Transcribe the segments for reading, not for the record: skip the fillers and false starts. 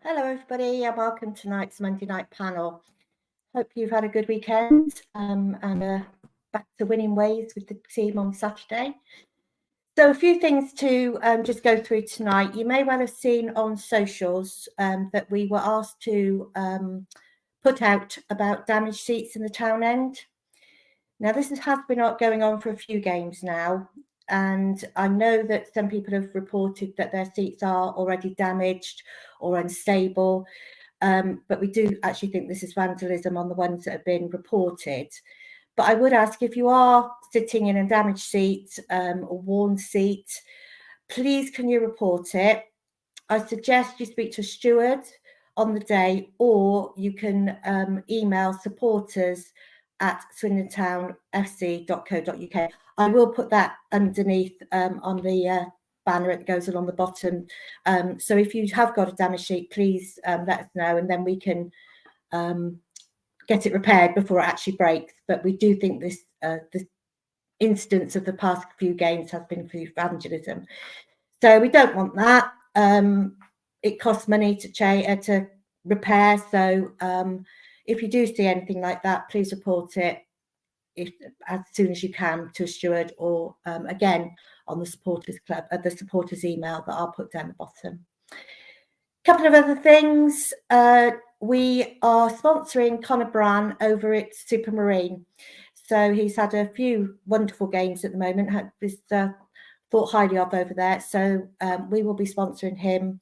Hello, everybody, and welcome to tonight's Monday night panel. Hope you've had a good weekend and back to winning ways with the team on Saturday. So a few things to just go through tonight. You may well have seen on socials that we were asked to put out about damaged seats in the town end. Now, this has been going on for a few games now, and I know that some people have reported that their seats are already damaged or unstable, but we do actually think this is vandalism on the ones that have been reported. But I would ask, if you are sitting in a damaged seat or worn seat, please can you report it? I suggest you speak to a steward on the day, or you can email supporters@swindontownfc.co.uk. I will put that underneath on the banner that goes along the bottom. So if you have got a damaged sheet, please let us know, and then we can get it repaired before it actually breaks. But we do think this instance of the past few games has been through vandalism. So we don't want that. It costs money to repair. So if you do see anything like that, please report it as soon as you can to a steward, or again on the supporters club, the supporters email that I'll put down the bottom. A couple of other things. We are sponsoring Conor Bran over at Supermarine. So he's had a few wonderful games at the moment. Thought highly of over there. So we will be sponsoring him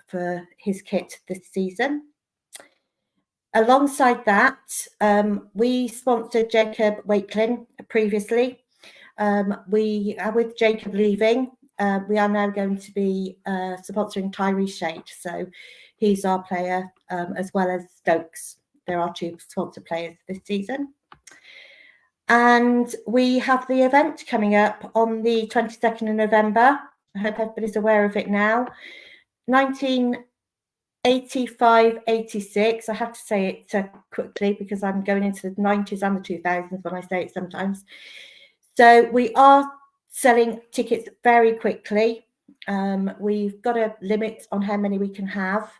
for his kit this season. Alongside that, we sponsored Jacob Wakelin previously. With Jacob leaving, we are now going to be sponsoring Tyree Shade. So he's our player, as well as Stokes. There are two sponsor players this season. And we have the event coming up on the 22nd of November. I hope everybody's aware of it now. 1985-86. I have to say it quickly because I'm going into the 90s and the 2000s when I say it sometimes. So we are selling tickets very quickly. We've got a limit on how many we can have.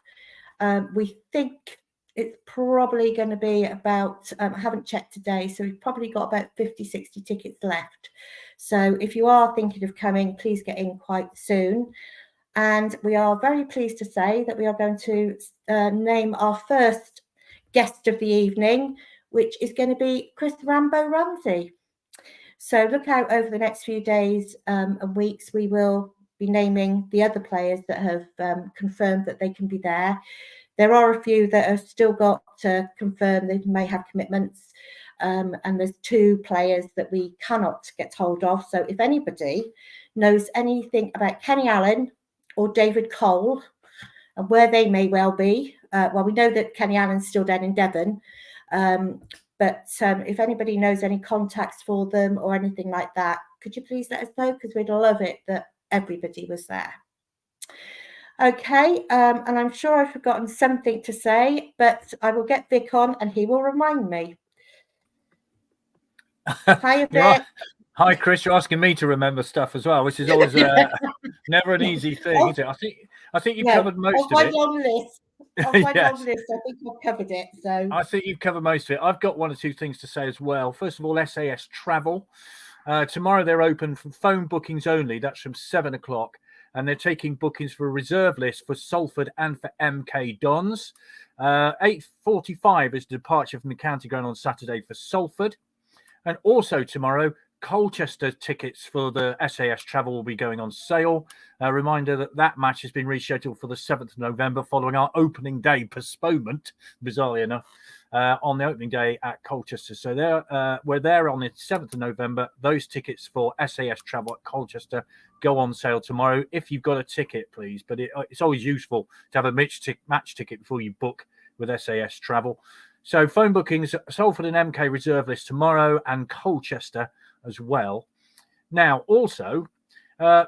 We think it's probably going to be about, I haven't checked today, so we've probably got about 50, 60 tickets left. So if you are thinking of coming, please get in quite soon. And we are very pleased to say that we are going to name our first guest of the evening, which is going to be Chris Rambo Ramsey. So look out over the next few days and weeks. We will be naming the other players that have confirmed that they can be there. There are a few that have still got to confirm they may have commitments. And there's two players that we cannot get hold of. So if anybody knows anything about Kenny Allen or David Cole and where they may well be, well, we know that Kenny Allen's still down in Devon. But if anybody knows any contacts for them or anything like that, could you please let us know? Because we'd love it that everybody was there. Okay, and I'm sure I've forgotten something to say, but I will get Vic on and he will remind me. Hi, Vic. Hi, Chris. You're asking me to remember stuff as well, which is always never an easy thing, is it? I think you've covered most of it. Long list. Long list. I think I've covered it. So I think you've covered most of it. I've got one or two things to say as well. First of all, SAS Travel. Tomorrow they're open for phone bookings only. That's from 7 o'clock. And they're taking bookings for a reserve list for Salford and for MK Dons. 8:45 is the departure from the county ground on Saturday for Salford. And also tomorrow, Colchester tickets for the SAS Travel will be going on sale. A reminder that match has been rescheduled for the 7th of November following our opening day postponement, bizarrely enough, on the opening day at Colchester. So we're there on the 7th of November. Those tickets for SAS Travel at Colchester go on sale tomorrow. If you've got a ticket, please. But it's always useful to have a match ticket before you book with SAS Travel. So phone bookings, Salford and MK reserve list tomorrow, and Colchester as well. Now, also,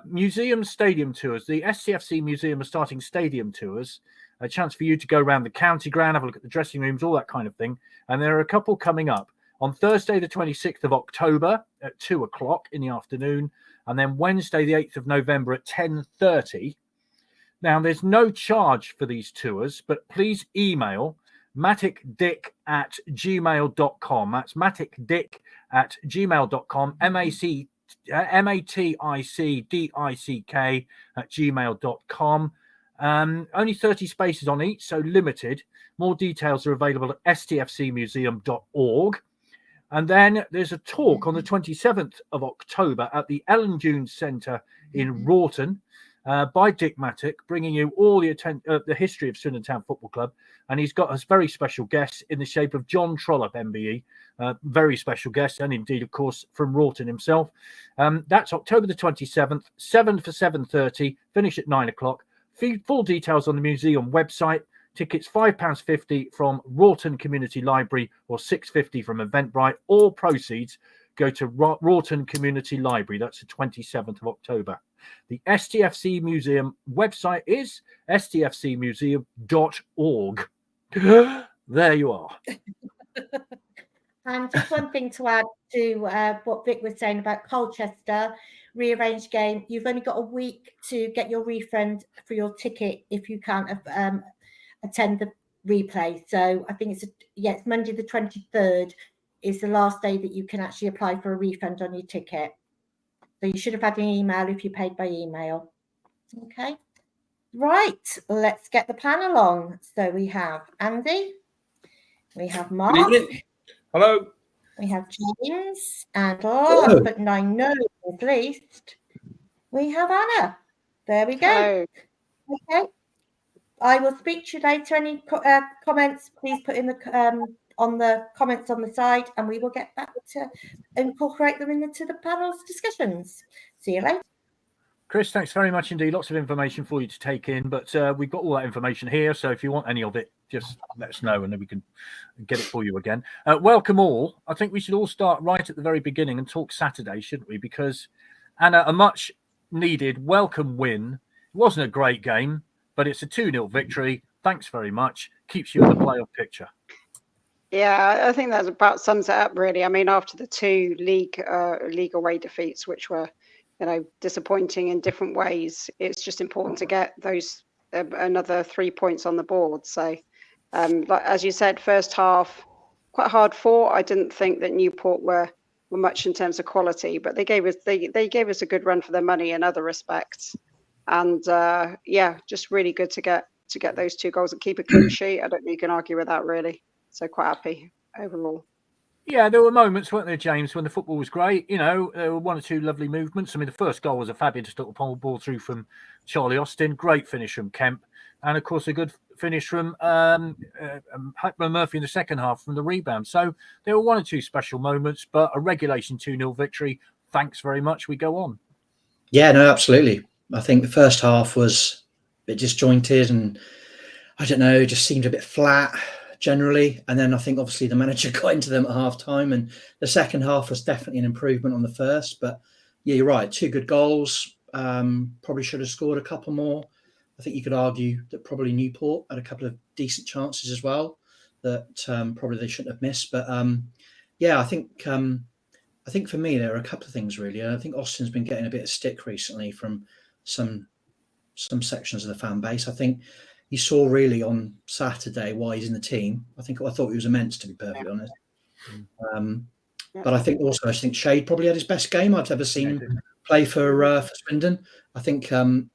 museum stadium tours. The SCFC Museum are starting stadium tours. A chance for you to go around the county ground, have a look at the dressing rooms, all that kind of thing. And there are a couple coming up on Thursday, the 26th of October at 2 o'clock in the afternoon. And then Wednesday, the 8th of November at 10:30. Now, there's no charge for these tours, but please email maticdick@gmail.com. That's maticdick@gmail.com, maticdick@gmail.com. Only 30 spaces on each, so limited. More details are available at stfcmuseum.org. And then there's a talk on the 27th of October at the Ellen Jones Centre in Wroughton by Dick Mattick, bringing you all the history of Swindon Town Football Club. And he's got a very special guest in the shape of John Trollope, MBE, very special guest, and indeed, of course, from Wroughton himself. That's October the 27th, 7 for 7:30, finish at 9 o'clock. Full details on the museum website. Tickets £5.50 from Wroughton Community Library or £6.50 from Eventbrite. All proceeds go to Wroughton Community Library. That's the 27th of October. The STFC Museum website is stfcmuseum.org. There you are. And just one thing to add to what Vic was saying about Colchester, rearranged game. You've only got a week to get your refund for your ticket if you can't attend the replay. So I think it's Monday the 23rd is the last day that you can actually apply for a refund on your ticket. So you should have had an email if you paid by email. Okay. Right. Let's get the plan along. So we have Andy. We have Mark. Good evening. Hello. We have James. And last but not least, we have Anna. There we go. Hello. Okay. I will speak to you later. Any comments, please put in the on the comments on the side, and we will get back to incorporate them into the panel's discussions. See you later. Chris, thanks very much indeed. Lots of information for you to take in, but we've got all that information here. So if you want any of it, just let us know and then we can get it for you again. Welcome all. I think we should all start right at the very beginning and talk Saturday, shouldn't we? Because, Anna, a much needed welcome win. It wasn't a great game, but it's a 2-0 victory. Thanks very much. Keeps you in the playoff picture. Yeah, I think that about sums it up, really. I mean, after the two league away defeats, which were, disappointing in different ways, it's just important to get those another 3 points on the board. So, like as you said, first half quite hard fought. I didn't think that Newport were much in terms of quality, but they gave us a good run for their money in other respects. And just really good to get those 2 goals and keep a clean sheet. I don't think you can argue with that, really. So quite happy overall. Yeah, there were moments, weren't there, James, when the football was great. There were 1 or 2 lovely movements. I mean, the first goal was a fabulous little ball through from Charlie Austin. Great finish from Kemp. And, of course, a good finish from Hackman Murphy in the second half from the rebound. So there were 1 or 2 special moments, but a regulation 2-0 victory. Thanks very much. We go on. Yeah, no, absolutely. I think the first half was a bit disjointed and, I don't know, just seemed a bit flat generally. And then I think obviously the manager got into them at half time, and the second half was definitely an improvement on the first. But yeah, you're right. 2 good goals. Probably should have scored a couple more. I think you could argue that probably Newport had a couple of decent chances as well that probably they shouldn't have missed. But I think for me there are a couple of things really. I think Austin's been getting a bit of stick recently from some sections of the fan base. I think you saw really on Saturday why he's in the team. I thought he was immense, to be perfectly honest. But I think Shade probably had his best game I've ever seen him play for Swindon. I think in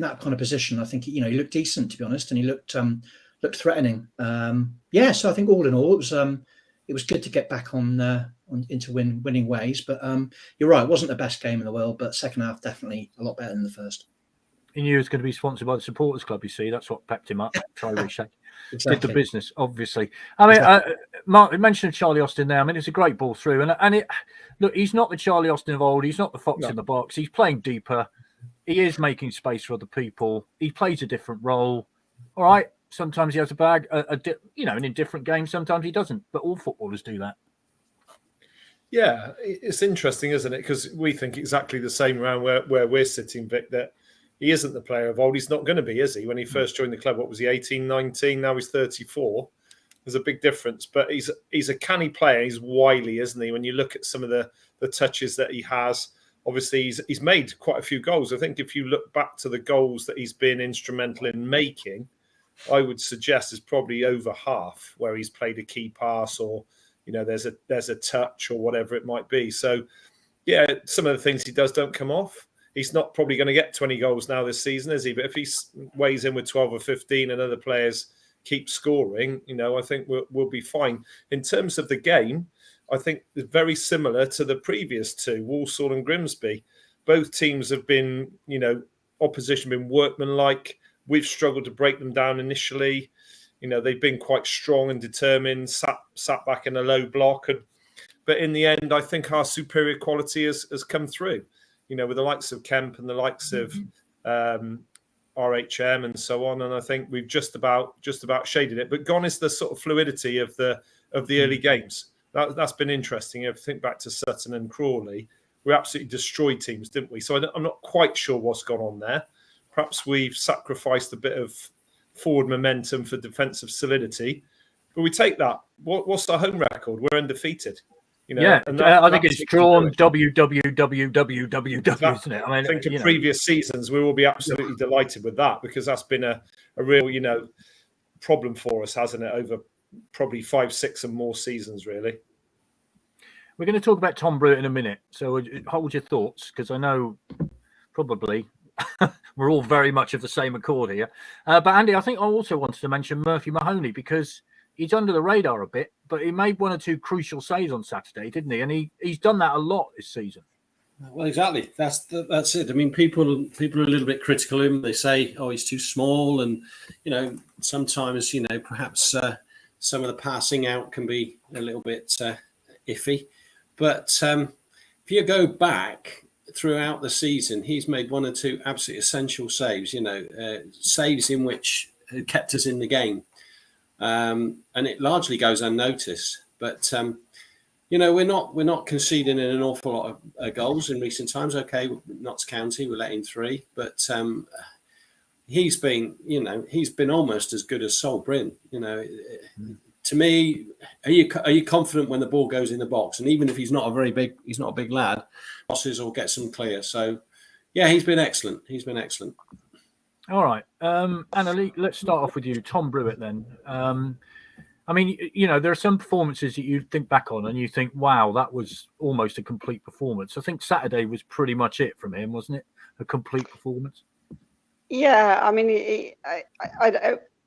that kind of position, I think he looked decent, to be honest, and he looked threatening. So I think all in all, it was good to get back into winning ways. But you're right, it wasn't the best game in the world, but second half definitely a lot better than the first. He knew he was going to be sponsored by the Supporters Club, you see. That's what pepped him up. Try Shade. Exactly. Did the business, obviously. I mean, Mark, you mentioned Charlie Austin there. I mean, it's a great ball through. And look, he's not the Charlie Austin of old. He's not the fox in the box. He's playing deeper. He is making space for other people. He plays a different role. All right. Sometimes he has a bag, in a different game. Sometimes he doesn't. But all footballers do that. Yeah, it's interesting, isn't it? Because we think exactly the same around where we're sitting, Vic, that he isn't the player of old. He's not going to be, is he? When he first joined the club, what was he, 18, 19? Now he's 34. There's a big difference. But he's a canny player. He's wily, isn't he? When you look at some of the touches that he has, obviously he's made quite a few goals. I think if you look back to the goals that he's been instrumental in making, I would suggest is probably over half where he's played a key pass, or there's a touch or whatever it might be. So yeah, some of the things he does don't come off. He's not probably going to get 20 goals now this season, is he? But if he weighs in with 12 or 15 and other players keep scoring, I think we'll be fine. In terms of the game, I think it's very similar to the previous two, Walsall and Grimsby. Both teams have been, opposition been workmanlike. We've struggled to break them down initially. They've been quite strong and determined, sat back in a low block. But in the end, I think our superior quality has come through, with the likes of Kemp and the likes of RHM and so on. And I think we've just about shaded it. But gone is the sort of fluidity of the early games. That's been interesting. If you think back to Sutton and Crawley, we absolutely destroyed teams, didn't we? So I'm not quite sure what's gone on there. Perhaps we've sacrificed a bit of forward momentum for defensive solidity. But we take that. What's our home record? We're undefeated. I think it's drawn www, isn't it? I think in previous seasons we will be absolutely delighted with that, because that's been a real, problem for us, hasn't it, over probably 5, 6 and more seasons, really. We're going to talk about Tom Brewitt in a minute, so hold your thoughts, because I know probably we're all very much of the same accord here. But Andy, I think I also wanted to mention Murphy Mahoney, because he's under the radar a bit, but he made 1 or 2 crucial saves on Saturday, didn't he? And he's done that a lot this season. Well, exactly. That's it. I mean, people are a little bit critical of him. They say, "Oh, he's too small," and sometimes perhaps some of the passing out can be a little bit iffy. But if you go back throughout the season, he's made 1 or 2 absolutely essential saves. Saves in which kept us in the game. And it largely goes unnoticed, but we're not conceding in an awful lot of goals in recent times. Okay, Notts County, we're letting 3, but he's been almost as good as Sol Bryn. To me, are you confident when the ball goes in the box? And even if he's not a big lad, crosses or gets them clear. So yeah, he's been excellent. All right. Anna, let's start off with you. Tom Brewitt then. There are some performances that you think back on and you think, wow, that was almost a complete performance. I think Saturday was pretty much it from him, wasn't it? A complete performance. Yeah,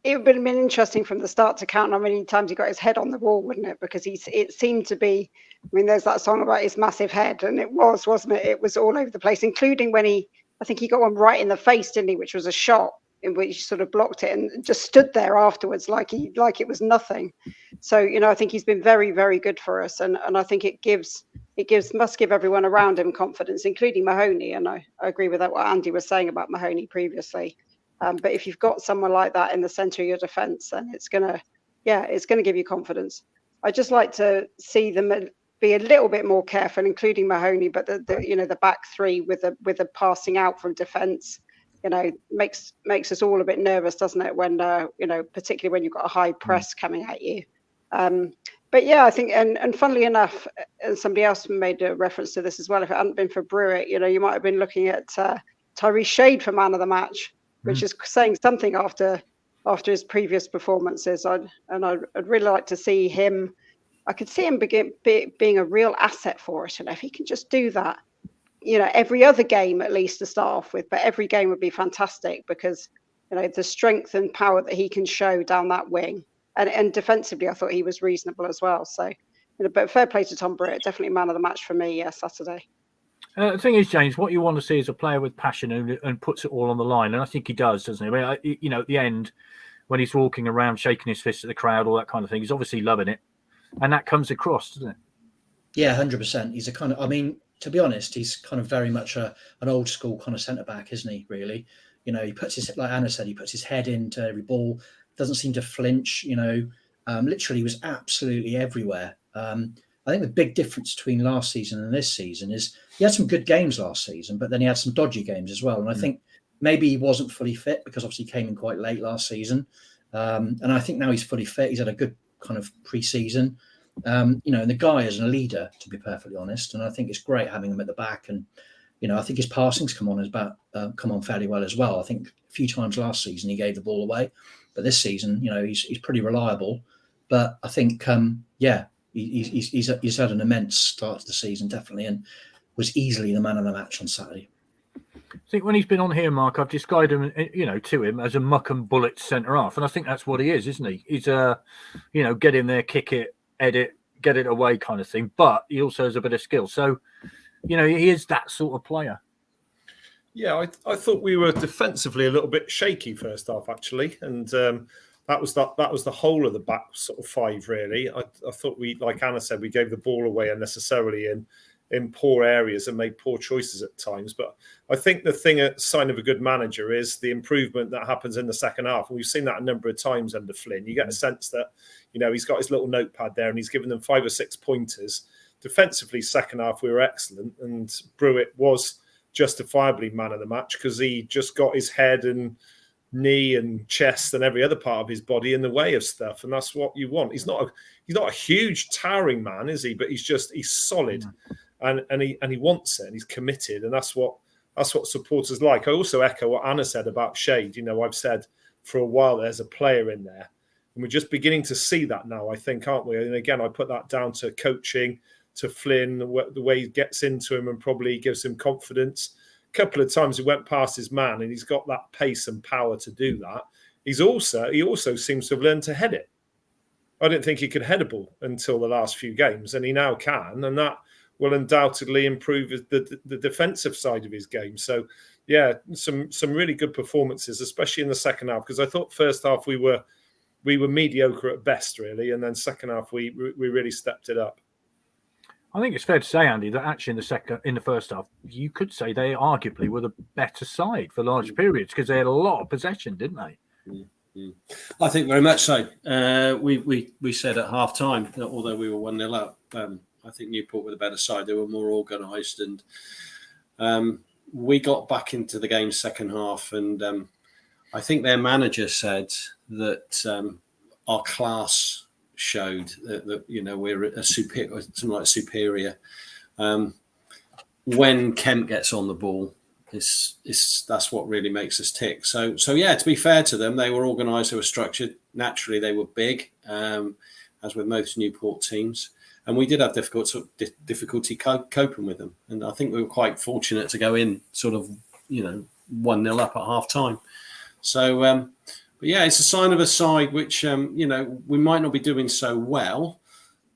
it would have been interesting from the start to count how many times he got his head on the wall, wouldn't it? Because it seemed to be, there's that song about his massive head, and it was, wasn't it? It was all over the place, including when I think he got one right in the face, didn't he? Which was a shot in which he sort of blocked it and just stood there afterwards like it was nothing. So, I think he's been very, very good for us. And I think must give everyone around him confidence, including Mahoney. And I agree with that, what Andy was saying about Mahoney previously. But if you've got someone like that in the centre of your defence, then it's gonna give you confidence. I just like to see them be a little bit more careful, including Mahoney, but the back 3 with the passing out from defence, makes us all a bit nervous, doesn't it? When particularly when you've got a high press coming at you. But yeah, I think, and funnily enough, and somebody else made a reference to this as well. If it hadn't been for Brewitt, you might have been looking at Tyree Shade for man of the match, which is saying something after his previous performances. I'd really like to see him. I could see him being a real asset for us, and if he can just do that, every other game at least to start off with, but every game would be fantastic, because the strength and power that he can show down that wing, and defensively, I thought he was reasonable as well. So, but fair play to Tom Brewitt, definitely man of the match for me. Saturday. The thing is, James, what you want to see is a player with passion and puts it all on the line, and I think he does, doesn't he? At the end, when he's walking around shaking his fist at the crowd, all that kind of thing, he's obviously loving it, and that comes across, doesn't it? Yeah, 100%. He's a kind of, to be honest, he's kind of very much an old school kind of centre back, isn't he? Really, he puts his, like Anna said, he puts his head into every ball, doesn't seem to flinch. Literally was absolutely everywhere. I think the big difference between last season and this season is he had some good games last season, but then he had some dodgy games as well. And I think maybe he wasn't fully fit because obviously he came in quite late last season. And I think now he's fully fit. He's had a good kind of pre-season. And the guy is a leader, to be perfectly honest. And I think it's great having him at the back. And I think his passing's come on fairly well as well. I think a few times last season he gave the ball away, but this season, he's pretty reliable. But I think, he's had an immense start to the season, definitely, and was easily the man of the match on Saturday. I think when he's been on here, Mark, I've described him, to him as a muck and bullet centre half, and I think that's what he is, isn't he? He's get in there, kick it, edit, get it away kind of thing. But he also has a bit of skill, so he is that sort of player. Yeah, I thought we were defensively a little bit shaky first half actually, and that was the whole of the back sort of five really. I thought we, like Anna said, we gave the ball away unnecessarily in poor areas and made poor choices at times. But I think the sign of a good manager is the improvement that happens in the second half. And we've seen that a number of times under Flynn. You get a sense that, he's got his little notepad there and he's given them 5 or 6 pointers. Defensively, second half, we were excellent. And Brewitt was justifiably man of the match because he just got his head and knee and chest and every other part of his body in the way of stuff. And that's what you want. He's not a huge towering man, is he? But he's solid. And he wants it and he's committed, and that's what supporters like. I also echo what Anna said about Shade. I've said for a while there's a player in there, and we're just beginning to see that now, I think, aren't we? And again, I put that down to coaching, to Flynn, the way he gets into him and probably gives him confidence. A couple of times he went past his man, and he's got that pace and power to do that. He also seems to have learned to head it. I didn't think he could head a ball until the last few games, and he now can, and that will undoubtedly improve the defensive side of his game. So, yeah, some really good performances, especially in the second half, because I thought first half we were mediocre at best, really, and then second half we really stepped it up. I think it's fair to say, Andy, that actually in the first half, you could say they arguably were the better side for large periods because they had a lot of possession, didn't they? Mm-hmm. I think very much so. We said at half time that although we were 1-0 up, I think Newport were the better side. They were more organised, and we got back into the game second half. And I think their manager said that our class showed that we're a superior, something like superior. When Kemp gets on the ball, that's what really makes us tick. So yeah, to be fair to them, they were organised, they were structured. Naturally, they were big, as with most Newport teams. And we did have difficulty coping with them. And I think we were quite fortunate to go in sort of, 1-0 up at half time. So, but yeah, it's a sign of a side which, we might not be doing so well,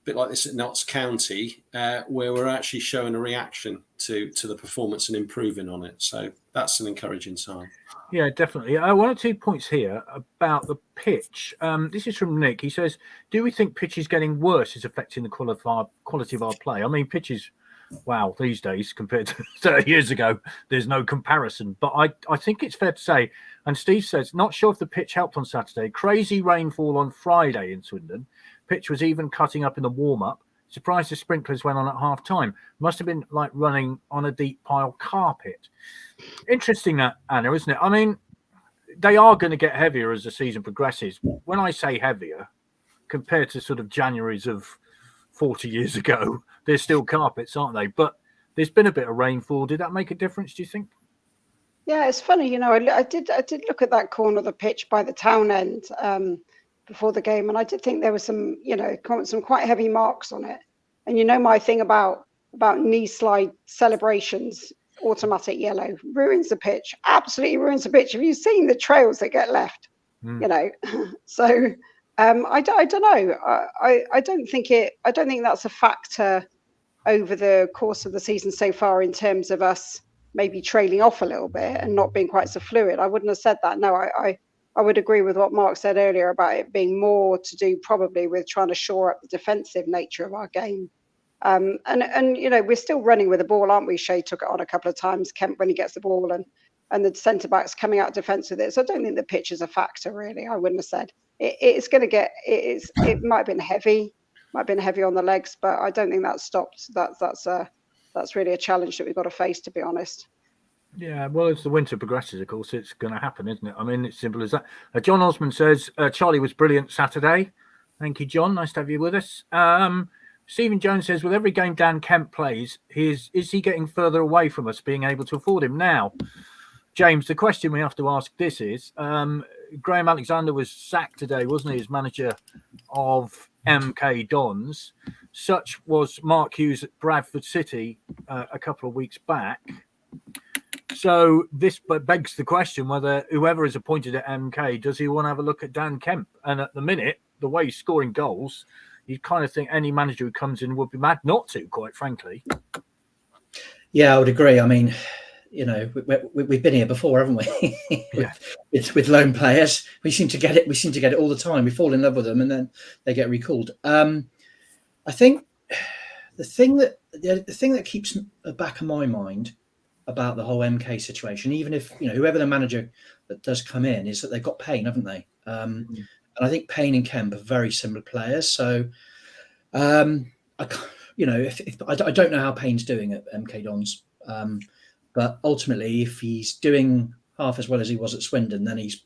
a bit like this at Notts County, where we're actually showing a reaction to the performance and improving on it. So that's an encouraging sign. Yeah, definitely. 1 or 2 points here about the pitch. This is from Nick. He says, do we think pitches getting worse is affecting the quality of our play? I mean, pitches, wow, these days compared to 30 years ago, there's no comparison. But I think it's fair to say, and Steve says, not sure if the pitch helped on Saturday. Crazy rainfall on Friday in Swindon. Pitch was even cutting up in the warm-up. Surprised the sprinklers went on at half time. Must have been like running on a deep pile carpet. Interesting that, Anna, isn't it? I mean, they are going to get heavier as the season progresses. When I say heavier, compared to sort of Januaries of 40 years ago, they're still carpets, aren't they? But there's been a bit of rainfall. Did that make a difference, do you think? Yeah, it's funny. I did look at that corner of the pitch by the town end before the game, and I did think there was some quite heavy marks on it. And my thing about knee slide celebrations, automatic yellow ruins the pitch, absolutely ruins the pitch. Have you seen the trails that get left? So I don't know. I don't think that's a factor over the course of the season so far in terms of us maybe trailing off a little bit and not being quite so fluid. I wouldn't have said that. No, I would agree with what Mark said earlier about it being more to do probably with trying to shore up the defensive nature of our game. And we're still running with the ball, aren't we? Shea took it on a couple of times, Kemp when he gets the ball, and the centre backs coming out defence with it. So I don't think the pitch is a factor really. I wouldn't have said it's going to get. It might have been heavy on the legs, but I don't think that stopped. That's really a challenge that we've got to face, to be honest. Yeah, well, as the winter progresses, of course, it's going to happen, isn't it? I mean, it's simple as that. John Osmond says, Charlie was brilliant Saturday. Thank you, John. Nice to have you with us. Stephen Jones says, with every game Dan Kemp plays, is he getting further away from us being able to afford him now? James, the question we have to ask this is, Graham Alexander was sacked today, wasn't he, as manager of MK Dons? Such was Mark Hughes at Bradford City a couple of weeks back. So this begs the question whether whoever is appointed at MK, does he want to have a look at Dan Kemp? And at the minute, the way he's scoring goals, you kind of think any manager who comes in would be mad not to, quite frankly. Yeah, I would agree. I mean, you know, we've been here before, haven't we? Yeah. with loan players, we seem to get it. We seem to get it all the time. We fall in love with them, and then they get recalled. I think the thing that keeps the back of my mind about the whole MK situation, even if, you know, whoever the manager that does come in, is that they've got Payne, haven't they? And I think Payne and Kemp are very similar players. So, I don't know how Payne's doing at MK Dons, but ultimately, if he's doing half as well as he was at Swindon, then he's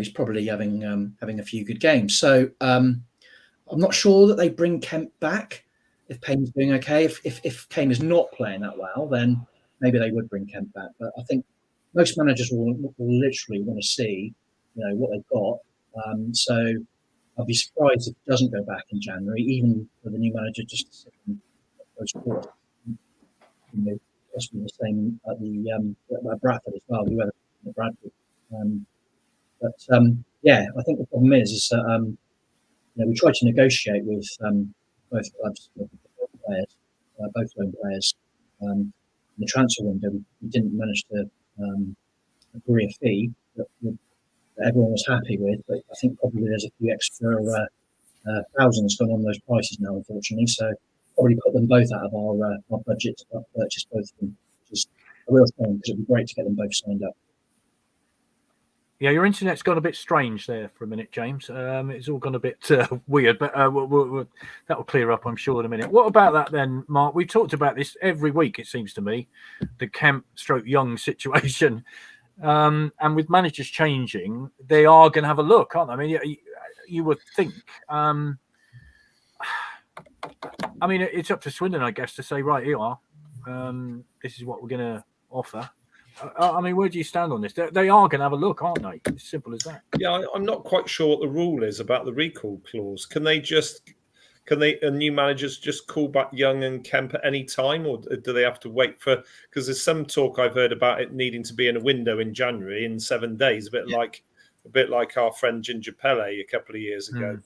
probably having a few good games. So I'm not sure that they bring Kemp back if Payne's doing okay. If Kane is not playing that well, then maybe they would bring Kemp back. But I think most managers will literally want to see, you know, what they've got. So I'll be surprised if it doesn't go back in January, even for the new manager just to sit in those quarters. You know, possibly the same at the Bradford as well. We were at Bradford, yeah, I think the problem is that you know, we tried to negotiate with both clubs, both loan players. In the transfer window, we didn't manage to agree a fee that everyone was happy with, but I think probably there's a few extra thousands gone on those prices now, unfortunately. So probably put them both out of our budget to purchase both of them, which is a real shame because it'd be great to get them both signed up. Yeah, your internet's got a bit strange there for a minute, James. It's all gone a bit weird, but that'll clear up, I'm sure, in a minute. What about that then, Mark? We talked about this every week, it seems to me, the Kemp/Young situation. And with managers changing, they are going to have a look, aren't they? I mean, you would think. I mean, it's up to Swindon, I guess, to say, right, here you are. This is what we're going to offer. I mean, where do you stand on this? They are going to have a look, aren't they? It's simple as that. Yeah, I'm not quite sure what the rule is about the recall clause. Can new managers just call back Young and Kemp at any time, or do they have to wait for? Because there's some talk I've heard about it needing to be in a window in January in 7 days, a bit like our friend Ginger Pele a couple of years ago.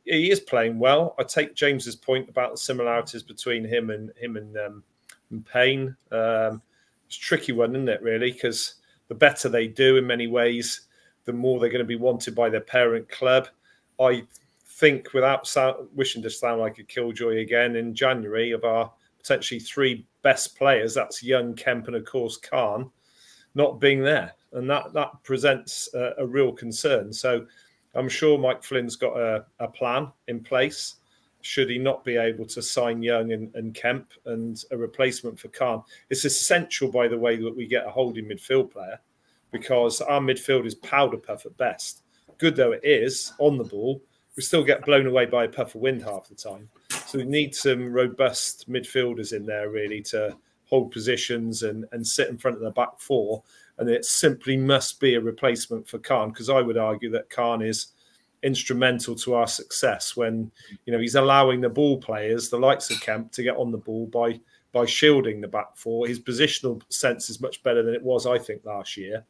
He is playing well. I take James's point about the similarities between him and Payne. It's a tricky one, isn't it, really? Because the better they do in many ways, the more they're going to be wanted by their parent club. I think, without wishing to sound like a killjoy again, in January, of our potentially 3 best players, that's Young, Kemp, and of course Khan, not being there. And that presents a real concern. So I'm sure Mike Flynn's got a plan in place should he not be able to sign Young and Kemp and a replacement for Khan. It's essential, by the way, that we get a holding midfield player, because our midfield is powder puff at best. Good though it is on the ball, we still get blown away by a puff of wind half the time. So we need some robust midfielders in there, really, to hold positions and sit in front of the back four. And it simply must be a replacement for Khan, because I would argue that Khan is instrumental to our success when, you know, he's allowing the ball players, the likes of Kemp, to get on the ball by shielding the back four. His positional sense is much better than it was, I think, last year.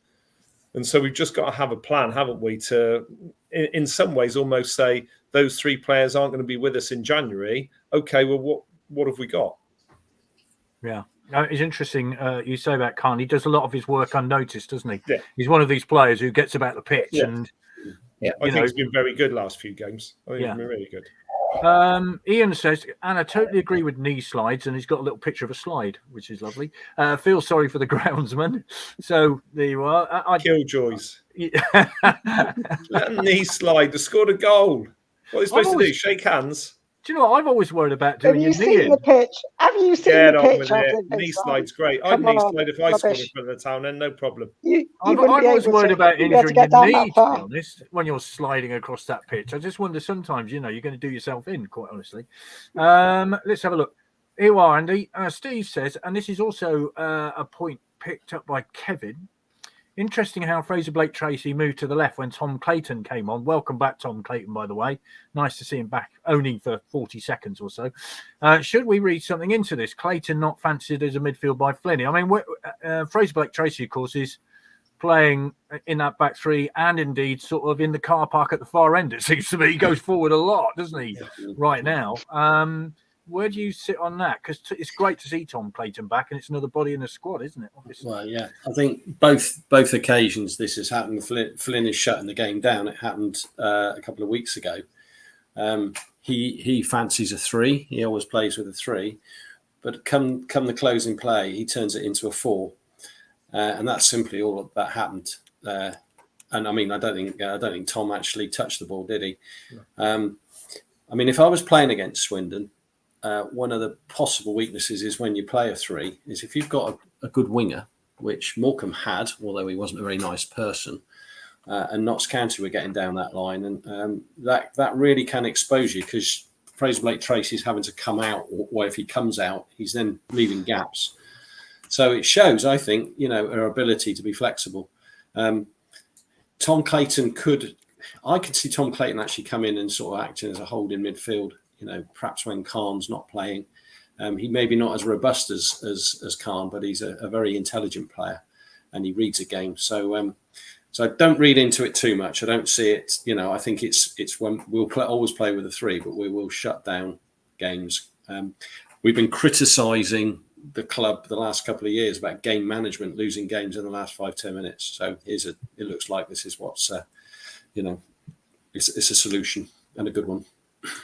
And so we've just got to have a plan, haven't we, to, in some ways, almost say those 3 players aren't going to be with us in January. Okay, well, what have we got? Yeah. It's interesting you say about Khan. He does a lot of his work unnoticed, doesn't he? Yeah. He's one of these players who gets about the pitch. And I think he's been very good last few games. I think he's been really good. Ian says, and I totally agree with knee slides, and he's got a little picture of a slide, which is lovely. Feel sorry for the groundsman. So there you are. Killjoys. Let them knee slide. They scored a goal. What are they supposed to do? Shake hands? Do you know what I've always worried about Have doing you your knee seen in? the pitch? Have you seen Get the on pitch with after it. this? Knee slide's great. I'd Come knee on, slide if I scored in rubbish. front of the town, then no problem. You I've wouldn't be always able worried to. about You'd be able to injuring get your down knee, that to be far. honest, when you're sliding across that pitch. I just wonder sometimes, you're going to do yourself in, quite honestly. Let's have a look. Here you are, Andy. Steve says, and this is also a point picked up by Kevin. Interesting how Fraser Blake Tracy moved to the left when Tom Clayton came on. Welcome back, Tom Clayton, by the way. Nice to see him back, only for 40 seconds or so. Should we read something into this? Clayton not fancied as a midfield by Flinney. I mean, Fraser Blake Tracy, of course, is playing in that back three and indeed sort of in the car park at the far end, it seems to me. He goes forward a lot, doesn't he, right now? Where do you sit on that? Because it's great to see Tom Clayton back, and it's another body in the squad, isn't it? Obviously. Well, yeah, I think both occasions this has happened. Flynn is shutting the game down. It happened a couple of weeks ago. He fancies a 3. He always plays with a 3, but come the closing play, he turns it into a 4, and that's simply all that happened. And I mean, I don't think Tom actually touched the ball, did he? No. I mean, if I was playing against Swindon, one of the possible weaknesses is when you play a 3 is if you've got a good winger, which Morecambe had, although he wasn't a very nice person, and Notts County were getting down that line, and that really can expose you because Fraser Blake Tracy's having to come out, or if he comes out, he's then leaving gaps. So it shows, I think, our ability to be flexible. Tom Clayton I could see Tom Clayton actually come in and sort of acting as a holding midfield. Perhaps when Khan's not playing, he may be not as robust as Khan, but he's a very intelligent player, and he reads a game. So I don't read into it too much. I don't see it. I think it's when we'll always play with a 3, but we will shut down games. We've been criticising the club the last couple of years about game management, losing games in the last 5-10 minutes. So it looks like this is what's it's a solution and a good one.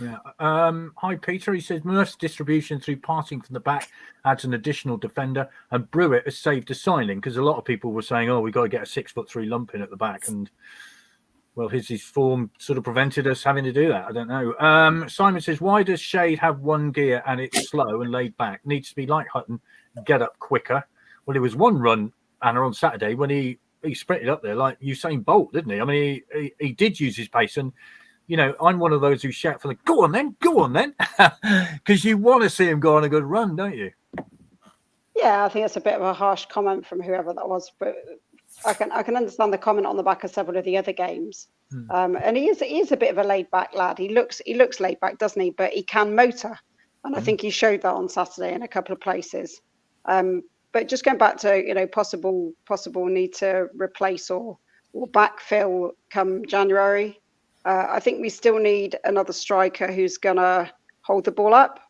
Yeah. Hi, Peter. He says Murph's distribution through passing from the back adds an additional defender, and Brewitt has saved a signing because a lot of people were saying, "Oh, we've got to get a 6'3" lump in at the back," and well, his form sort of prevented us having to do that. I don't know. Simon says, "Why does Shade have one gear and it's slow and laid back? Needs to be like Hutton, get up quicker." Well, it was one run, Anna, on Saturday when he sprinted up there like Usain Bolt, didn't he? I mean, he did use his pace and. I'm one of those who shout for go on then, because you want to see him go on a good run, don't you? Yeah, I think it's a bit of a harsh comment from whoever that was, but I can understand the comment on the back of several of the other games. And he is a bit of a laid back lad. He looks laid back, doesn't he? But he can motor, and I think he showed that on Saturday in a couple of places. But just going back to possible need to replace or backfill come January. I think we still need another striker who's going to hold the ball up.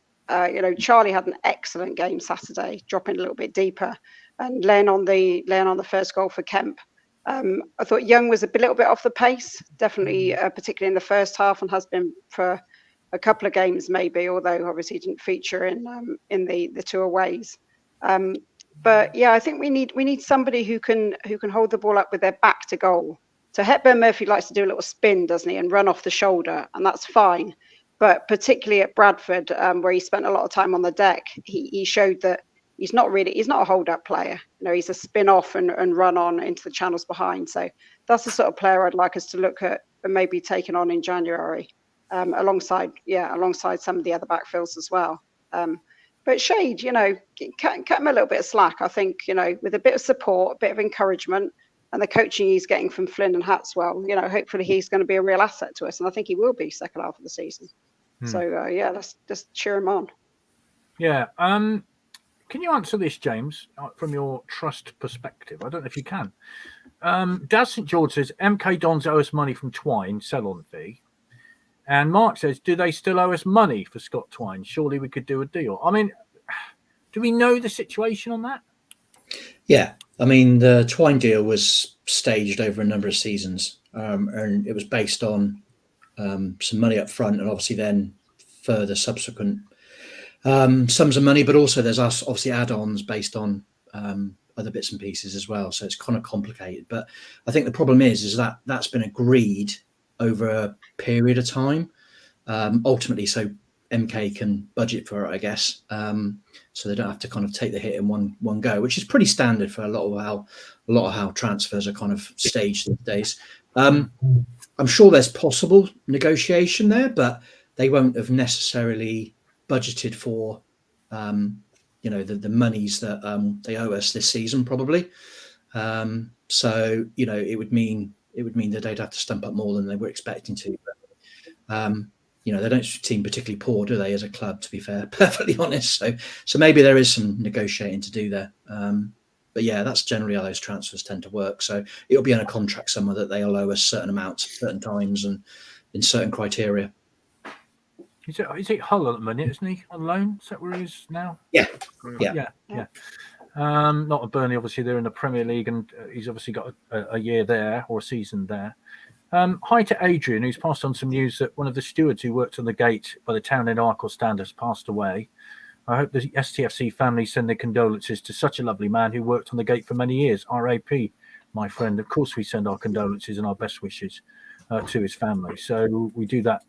Charlie had an excellent game Saturday, dropping a little bit deeper and laying on the first goal for Kemp. I thought Young was a little bit off the pace, definitely, particularly in the first half, and has been for a couple of games maybe, although obviously he didn't feature in the 2 aways. But yeah, I think we need somebody who can hold the ball up with their back to goal. So Hepburn Murphy likes to do a little spin, doesn't he, and run off the shoulder, and that's fine. But particularly at Bradford, where he spent a lot of time on the deck, he showed that he's not a hold-up player. He's a spin-off and run on into the channels behind. So that's the sort of player I'd like us to look at and maybe taking on in January, alongside some of the other backfills as well. But Shade, cut him a little bit of slack. I think, with a bit of support, a bit of encouragement, and the coaching he's getting from Flynn and Hatswell, hopefully he's going to be a real asset to us. And I think he will be second half of the season. So, let's just cheer him on. Yeah. Can you answer this, James, from your trust perspective? I don't know if you can. Daz St. George says, MK Dons owe us money from Twine, sell-on fee. And Mark says, do they still owe us money for Scott Twine? Surely we could do a deal. I mean, do we know the situation on that? Yeah. I mean, the Twine deal was staged over a number of seasons, and it was based on some money up front and obviously then further subsequent sums of money, but also there's obviously add-ons based on other bits and pieces as well. So it's kind of complicated. But I think the problem is that that's been agreed over a period of time. Ultimately, so MK can budget for it, I guess. So they don't have to kind of take the hit in one go, which is pretty standard for a lot of how transfers are kind of staged these days. I'm sure there's possible negotiation there, but they won't have necessarily budgeted for the monies that they owe us this season, probably. So it would mean that they'd have to stump up more than they were expecting to. But, they don't seem particularly poor, do they, as a club, to be fair, perfectly honest. So maybe there is some negotiating to do there. But yeah, that's generally how those transfers tend to work. So it'll be on a contract somewhere that they'll owe us certain amounts at certain times and in certain criteria. Is it Hull at the minute, isn't he, on loan? Is that where he is now? Yeah. Not at Burnley, obviously. They're in the Premier League, and he's obviously got a year there or a season there. Hi to Adrian, who's passed on some news that one of the stewards who worked on the gate by the Town End Arkle stand has passed away. I hope the STFC family send their condolences to such a lovely man who worked on the gate for many years. RAP, my friend. Of course, we send our condolences and our best wishes to his family. So we do that,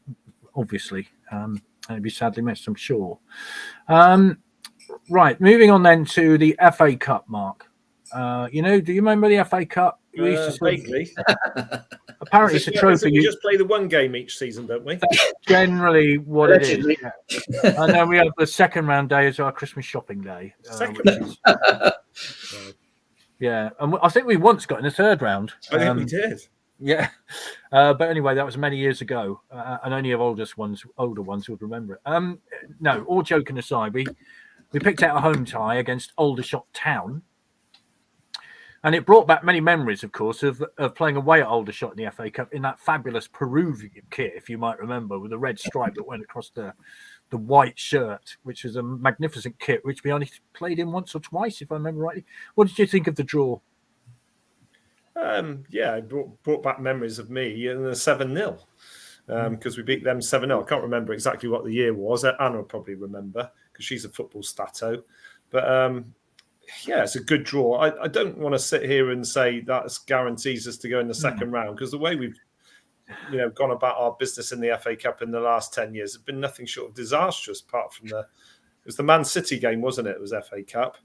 obviously. And he'd be sadly missed, I'm sure. Right, moving on then to the FA Cup, Mark. Do you remember the FA Cup? We used to vaguely. Apparently, it's a trophy. We just play the one game each season, don't we? That's generally what it is. Yeah. And then we have the second round day as our Christmas shopping day. Yeah, and I think we once got in the third round. I think we did. Yeah, but anyway, that was many years ago, and only of older ones would remember it. No, all joking aside, we picked out a home tie against Aldershot Town. And it brought back many memories, of course, of playing away at Aldershot in the FA Cup in that fabulous Peruvian kit, if you might remember, with the red stripe that went across the white shirt, which was a magnificent kit, which we only played in once or twice, if I remember rightly. What did you think of the draw? It brought back memories of me in the 7-0 because we beat them 7-0. I can't remember exactly what the year was. Anna will probably remember because she's a football stato. But it's a good draw. I don't want to sit here and say that guarantees us to go in the second round because the way we've gone about our business in the FA Cup in the last 10 years has been nothing short of disastrous. Apart from it was the Man City game, wasn't it? It was FA Cup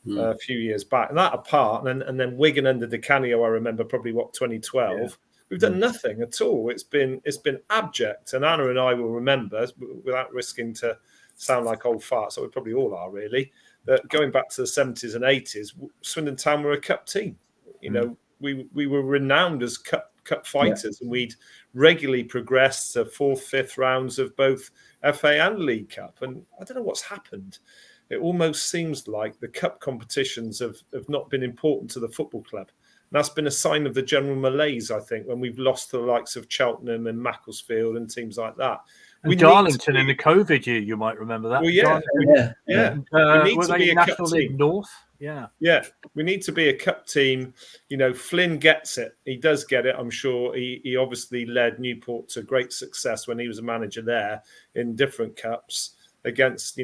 a few years back, and that apart, and then Wigan under Di Canio. I remember probably 2012. Yeah. We've done nothing at all. It's been abject, and Anna and I will remember without risking to sound like old farts. So we probably all are really. That going back to the 70s and 80s, Swindon Town were a cup team. We were renowned as cup fighters, and we'd regularly progressed to 4th, 5th rounds of both FA and League Cup. And I don't know what's happened. It almost seems like the cup competitions have not been important to the football club. And that's been a sign of the general malaise, I think, when we've lost to the likes of Cheltenham and Macclesfield and teams like that. And Darlington in the COVID year, you might remember that. Well, yeah. We need were to they be a National cup League team. North? Yeah. Yeah, we need to be a cup team. Flynn gets it. He does get it, I'm sure. He obviously led Newport to great success when he was a manager there in different cups against,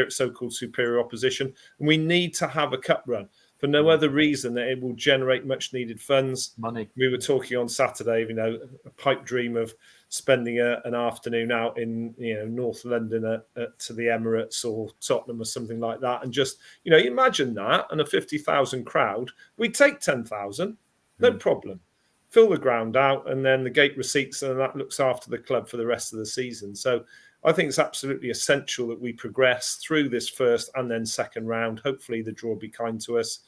so-called superior opposition. And we need to have a cup run for no other reason that it will generate much needed funds. Money. We were talking on Saturday, a pipe dream of spending an afternoon out in North London to the Emirates or Tottenham or something like that, and just imagine that and a 50,000 crowd. We'd take 10,000, no problem. Fill the ground out, and then the gate receipts, and that looks after the club for the rest of the season. So I think it's absolutely essential that we progress through this first and then second round. Hopefully the draw will be kind to us,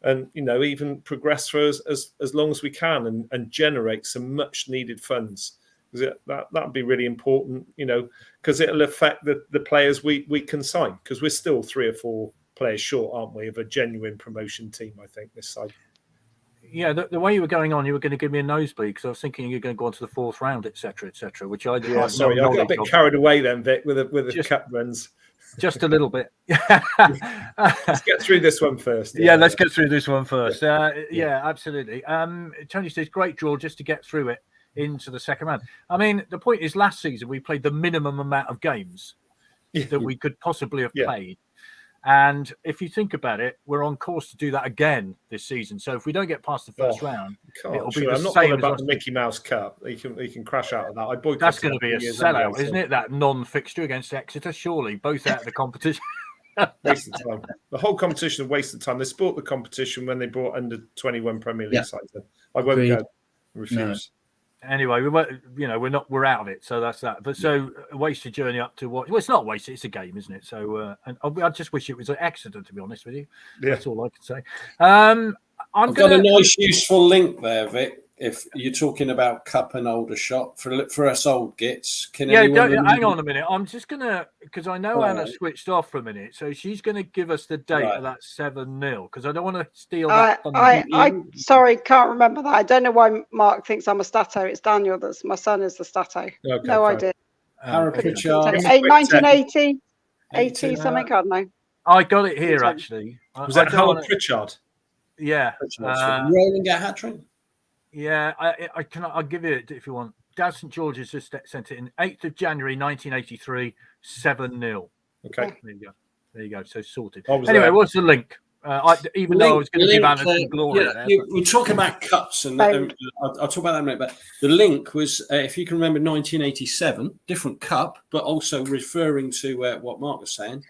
and even progress for us as long as we can and generate some much needed funds. That'd be really important, because it'll affect the players we can sign, because we're still 3 or 4 players short, aren't we, of a genuine promotion team, I think, this side. Yeah, the way you were going on, you were going to give me a nosebleed because I was thinking you're going to go on to the 4th round, etc., which I did. Sorry, I got a bit carried away then, Vic, with the cup runs. Just a little bit. Let's get through this one first. Yeah, let's get through this one first. Yeah, absolutely. Tony says, great draw just to get through it into the second round. I mean, the point is, last season we played the minimum amount of games that we could possibly have played. And if you think about it, we're on course to do that again this season. So if we don't get past the first round, it'll be the I'm not same bothered as about us. the Mickey Mouse Cup. He can crash out of that. I boycotted. That's going to be a sellout, anyway, isn't it? That non-fixture against Exeter, surely both out of the competition. Waste of time. The whole competition, a waste of time. They sport the competition when they brought under 21 Premier League sides. I won't Agreed. go. Refuse. Anyway, we're out of it, so that's that. But so a wasted journey up to what? Well, it's not wasted; it's a game, isn't it? So, and I just wish it was an accident, to be honest with you. Yeah. That's all I can say. I've got a nice, useful link there, Vic. If you're talking about Cup and Aldershot for us old gits, can anyone hang on a minute. I'm just gonna, because I know Anna switched off for a minute, so she's going to give us the date of that 7-0 because I don't want to steal that. I sorry, can't remember that. I don't know why Mark thinks I'm a Stato. It's Daniel that's my son is the Stato. Okay, no fine. idea. Herefordshire, 1980, 80 something. I don't know. I got it here actually. Was that Howard Pritchard? Yeah. Rolling a hat trick. Yeah, I'll give you it if you want. Dad St George's just sent it in 8th of January 1983, 7-0. Okay. There you go. So sorted. Anyway, there. What's the link? Though I was going to give Anna some glory. We talk about cups, and I'll talk about that in a minute. But the link was, if you can remember, 1987, different cup, but also referring to what Mark was saying.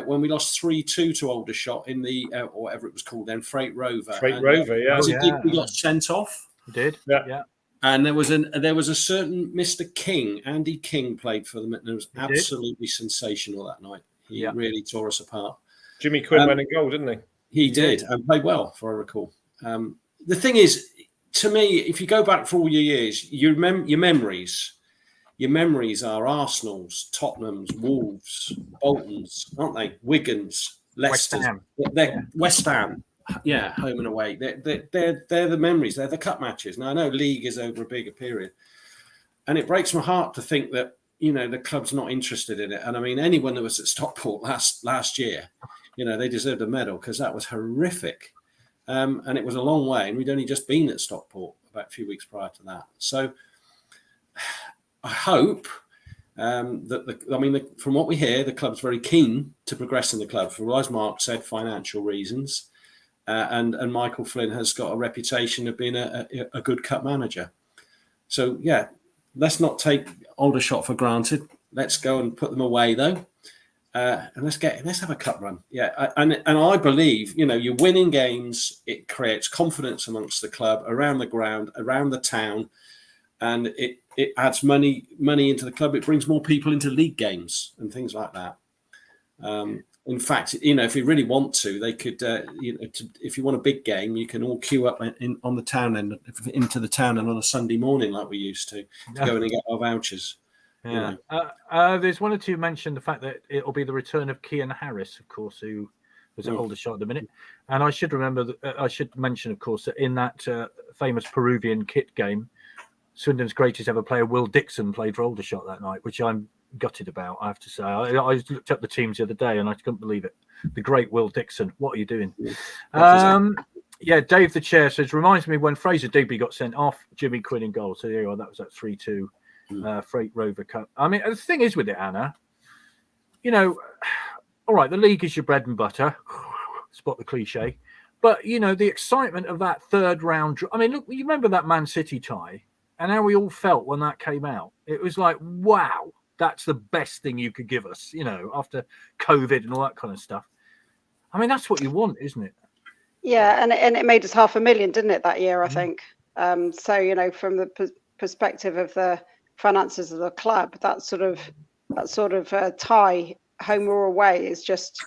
When we lost 3-2 to Aldershot in the or whatever it was called then, Freight Rover. We got sent off. We did. Yeah. And there was a certain Mr. King, Andy King, played for them, and it was absolutely sensational that night. He really tore us apart. Jimmy Quinn went in goal, didn't he? He did, and played well, if I recall. The thing is, to me, if you go back for all your years, your memories. Your memories are Arsenal's, Tottenham's, Wolves, Bolton's, aren't they? Wigan's, Leicester's. They're West Ham. Yeah, home and away. They're the memories. They're the cup matches. Now, I know league is over a bigger period. And it breaks my heart to think that, the club's not interested in it. And I mean, anyone that was at Stockport last year, they deserved a medal because that was horrific. And it was a long way. And we'd only just been at Stockport about a few weeks prior to that. So I hope that from what we hear, the club's very keen to progress in the club for, as Mark said, financial reasons. And Michael Flynn has got a reputation of being a good cup manager. So yeah, let's not take Aldershot for granted. Let's go and put them away though, and let's have a cup run. Yeah, and I believe you're winning games. It creates confidence amongst the club, around the ground, around the town. And it adds money into the club. It brings more people into league games and things like that. In fact, if you really want to, they could. If you want a big game, you can all queue up on the town end into the town and on a Sunday morning like we used to go in and get our vouchers. Yeah. There's one or two mentioned the fact that it'll be the return of Kian Harris, of course, who was at Aldershot at the minute. And I should mention, of course, that in that famous Peruvian kit game, Swindon's greatest ever player, Will Dixon, played for Aldershot that night, which I'm gutted about, I have to say. I looked up the teams the other day and I couldn't believe it. The great Will Dixon. What are you doing? Dave the Chair says, reminds me when Fraser Digby got sent off, Jimmy Quinn in goal. So there you are, that was that 3-2 Freight Rover Cup. I mean, the thing is with it, Anna, all right, the league is your bread and butter. Spot the cliche. But, the excitement of that third round. I mean, look, you remember that Man City tie? And how we all felt when that came out. It was like, wow, that's the best thing you could give us, after COVID and all that kind of stuff. I mean, that's what you want, isn't it? Yeah, and it made us 500,000, didn't it, that year, I think. So, from the perspective of the finances of the club, that sort of tie, home or away, is just,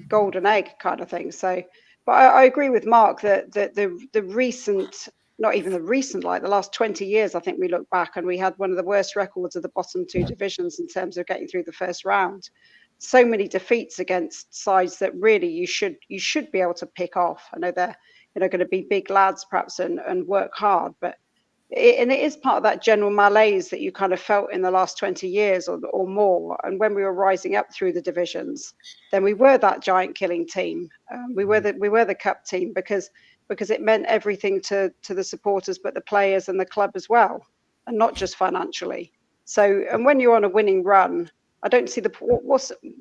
golden egg kind of thing. So, but I agree with Mark that the recent... Not even the recent, like the last 20 years, I think we look back and we had one of the worst records of the bottom two divisions in terms of getting through the first round. So many defeats against sides that really you should be able to pick off. I know they're going to be big lads perhaps and work hard, but it is part of that general malaise that you kind of felt in the last 20 years or more. And when we were rising up through the divisions, then we were that giant killing team. We were the cup team because it meant everything to the supporters, but the players and the club as well, and not just financially. So, and when you're on a winning run, I don't see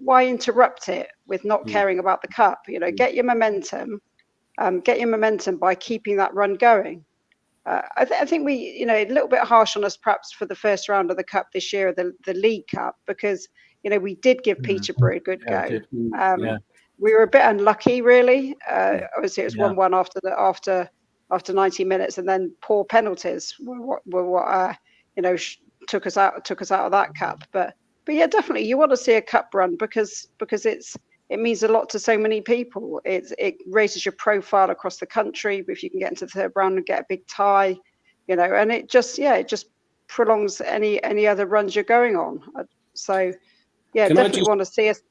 why interrupt it with not caring about the cup. Get your momentum, by keeping that run going. I think we, a little bit harsh on us perhaps for the first round of the cup this year, the League Cup, because we did give Peterborough a good go. We were a bit unlucky, really. Obviously, it was 1-1 after 90 minutes, and then poor penalties were what took us out of that cup. But yeah, definitely, you want to see a cup run because it means a lot to so many people. It raises your profile across the country if you can get into the third round and get a big tie, and it just prolongs any other runs you're going on. So yeah, definitely want to see us.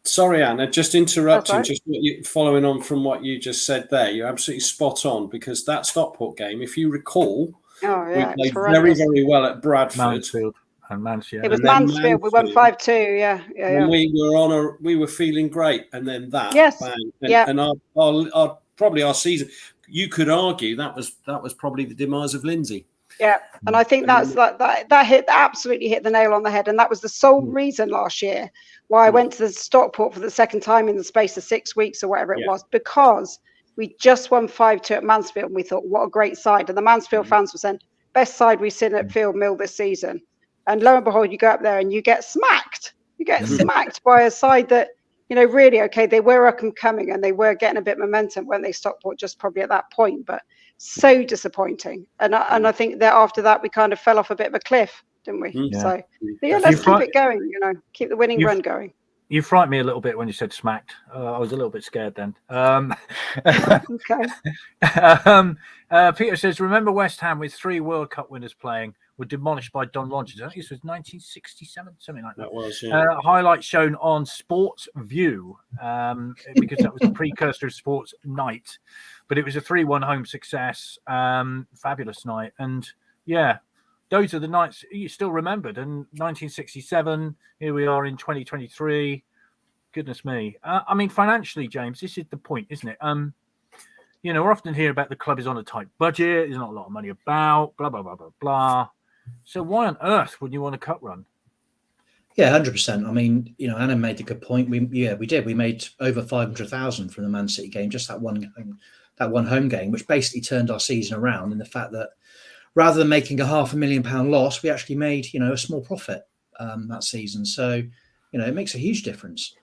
Sorry, Anna, just interrupting, right. just following on from what you just said there. You're absolutely spot on, because that Stockport game, if you recall, we played very, very well at Bradford. Mansfield and Mansfield. It was Mansfield. We won 5-2. Yeah. And we were feeling great, and then that. Yes. Bang. And our probably our season. You could argue that was probably the demise of Lindsay. Yeah, and I think that absolutely hit the nail on the head, and that was the sole reason last year why I went to the Stockport for the second time in the space of 6 weeks or whatever it was, because we just won 5-2 at Mansfield, and we thought, what a great side. And the Mansfield fans were saying, best side we've seen at Field Mill this season. And lo and behold, you go up there and you get smacked. You get smacked by a side that, really, okay, they were up and coming and they were getting a bit of momentum when they Stockport just probably at that point, but so disappointing. And I think that after that, we kind of fell off a bit of a cliff, didn't we? Yeah. So let's keep it going, keep the winning run going. You frightened me a little bit when you said smacked. I was a little bit scared then. Okay. Peter says, remember West Ham with 3 World Cup winners playing were demolished by Don Rogers. I think this was 1967, something like that. That was, highlights shown on Sports View, because that was the precursor of Sports Night. But it was a 3-1 home success. Fabulous night. And yeah, those are the nights you still remembered. And 1967, here we are in 2023. Goodness me. I mean, financially, James, this is the point, isn't it? We're often hearing about the club is on a tight budget. There's not a lot of money about, blah, blah, blah, blah, blah. So why on earth would you want a cup run? Yeah, 100%. I mean, Anna made a good point. We did. We made over 500,000 from the Man City game, just that one home game, which basically turned our season around in the fact that rather than making a £500,000 loss, we actually made, a small profit that season. So, it makes a huge difference.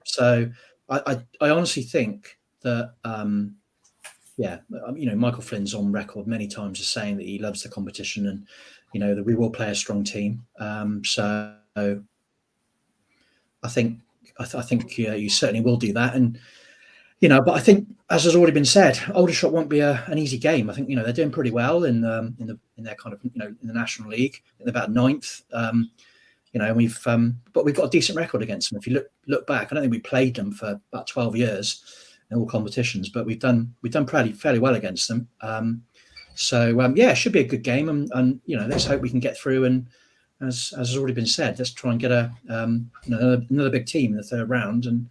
So I honestly think that, Michael Flynn's on record many times as saying that he loves the competition and, that we will play a strong team. So I think you certainly will do that. And, but I think, as has already been said, Aldershot won't be an easy game. I think, they're doing pretty well in their kind of, in the National League. They're about 9th. But we've got a decent record against them. If you look back, I don't think we played them for about 12 years in all competitions, but we've done fairly well against them. It should be a good game, and let's hope we can get through. And as has already been said, let's try and get another big team in the third round, and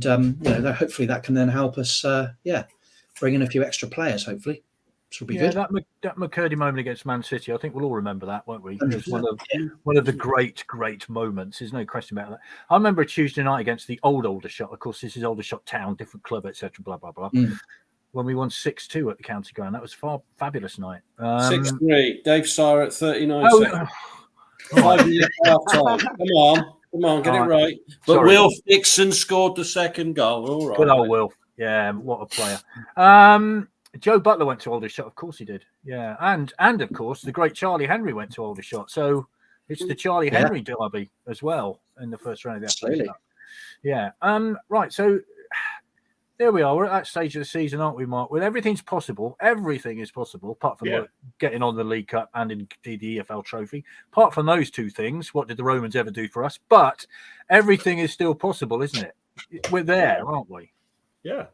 hopefully that can then help us. Bring in a few extra players. Hopefully, which will be good. That McCurdy moment against Man City, I think we'll all remember that, won't we? It was one of the great moments. There's no question about that. I remember a Tuesday night against the old Aldershot. Of course, this is Aldershot Town, different club, etc. Blah blah blah. When we won 6-2 at the county ground, that was a fabulous night. 6-3. Dave Sire at 39 seconds. 5 minutes half time. Come on, get it right. But Sorry. Will Dixon scored the second goal. All right. Good old Will. Yeah, what a player. Joe Butler went to Aldershot. Of course he did. Yeah, and of course the great Charlie Henry went to Aldershot. So it's the Charlie Henry derby as well in the first round of the Absolutely. Cup. Yeah. Right. So there we are. We're at that stage of the season, aren't we, Mark? Where everything's possible. Everything is possible, apart from getting on the League Cup and indeed the EFL Trophy. Apart from those two things, what did the Romans ever do for us? But everything is still possible, isn't it? We're there, aren't we? Yeah,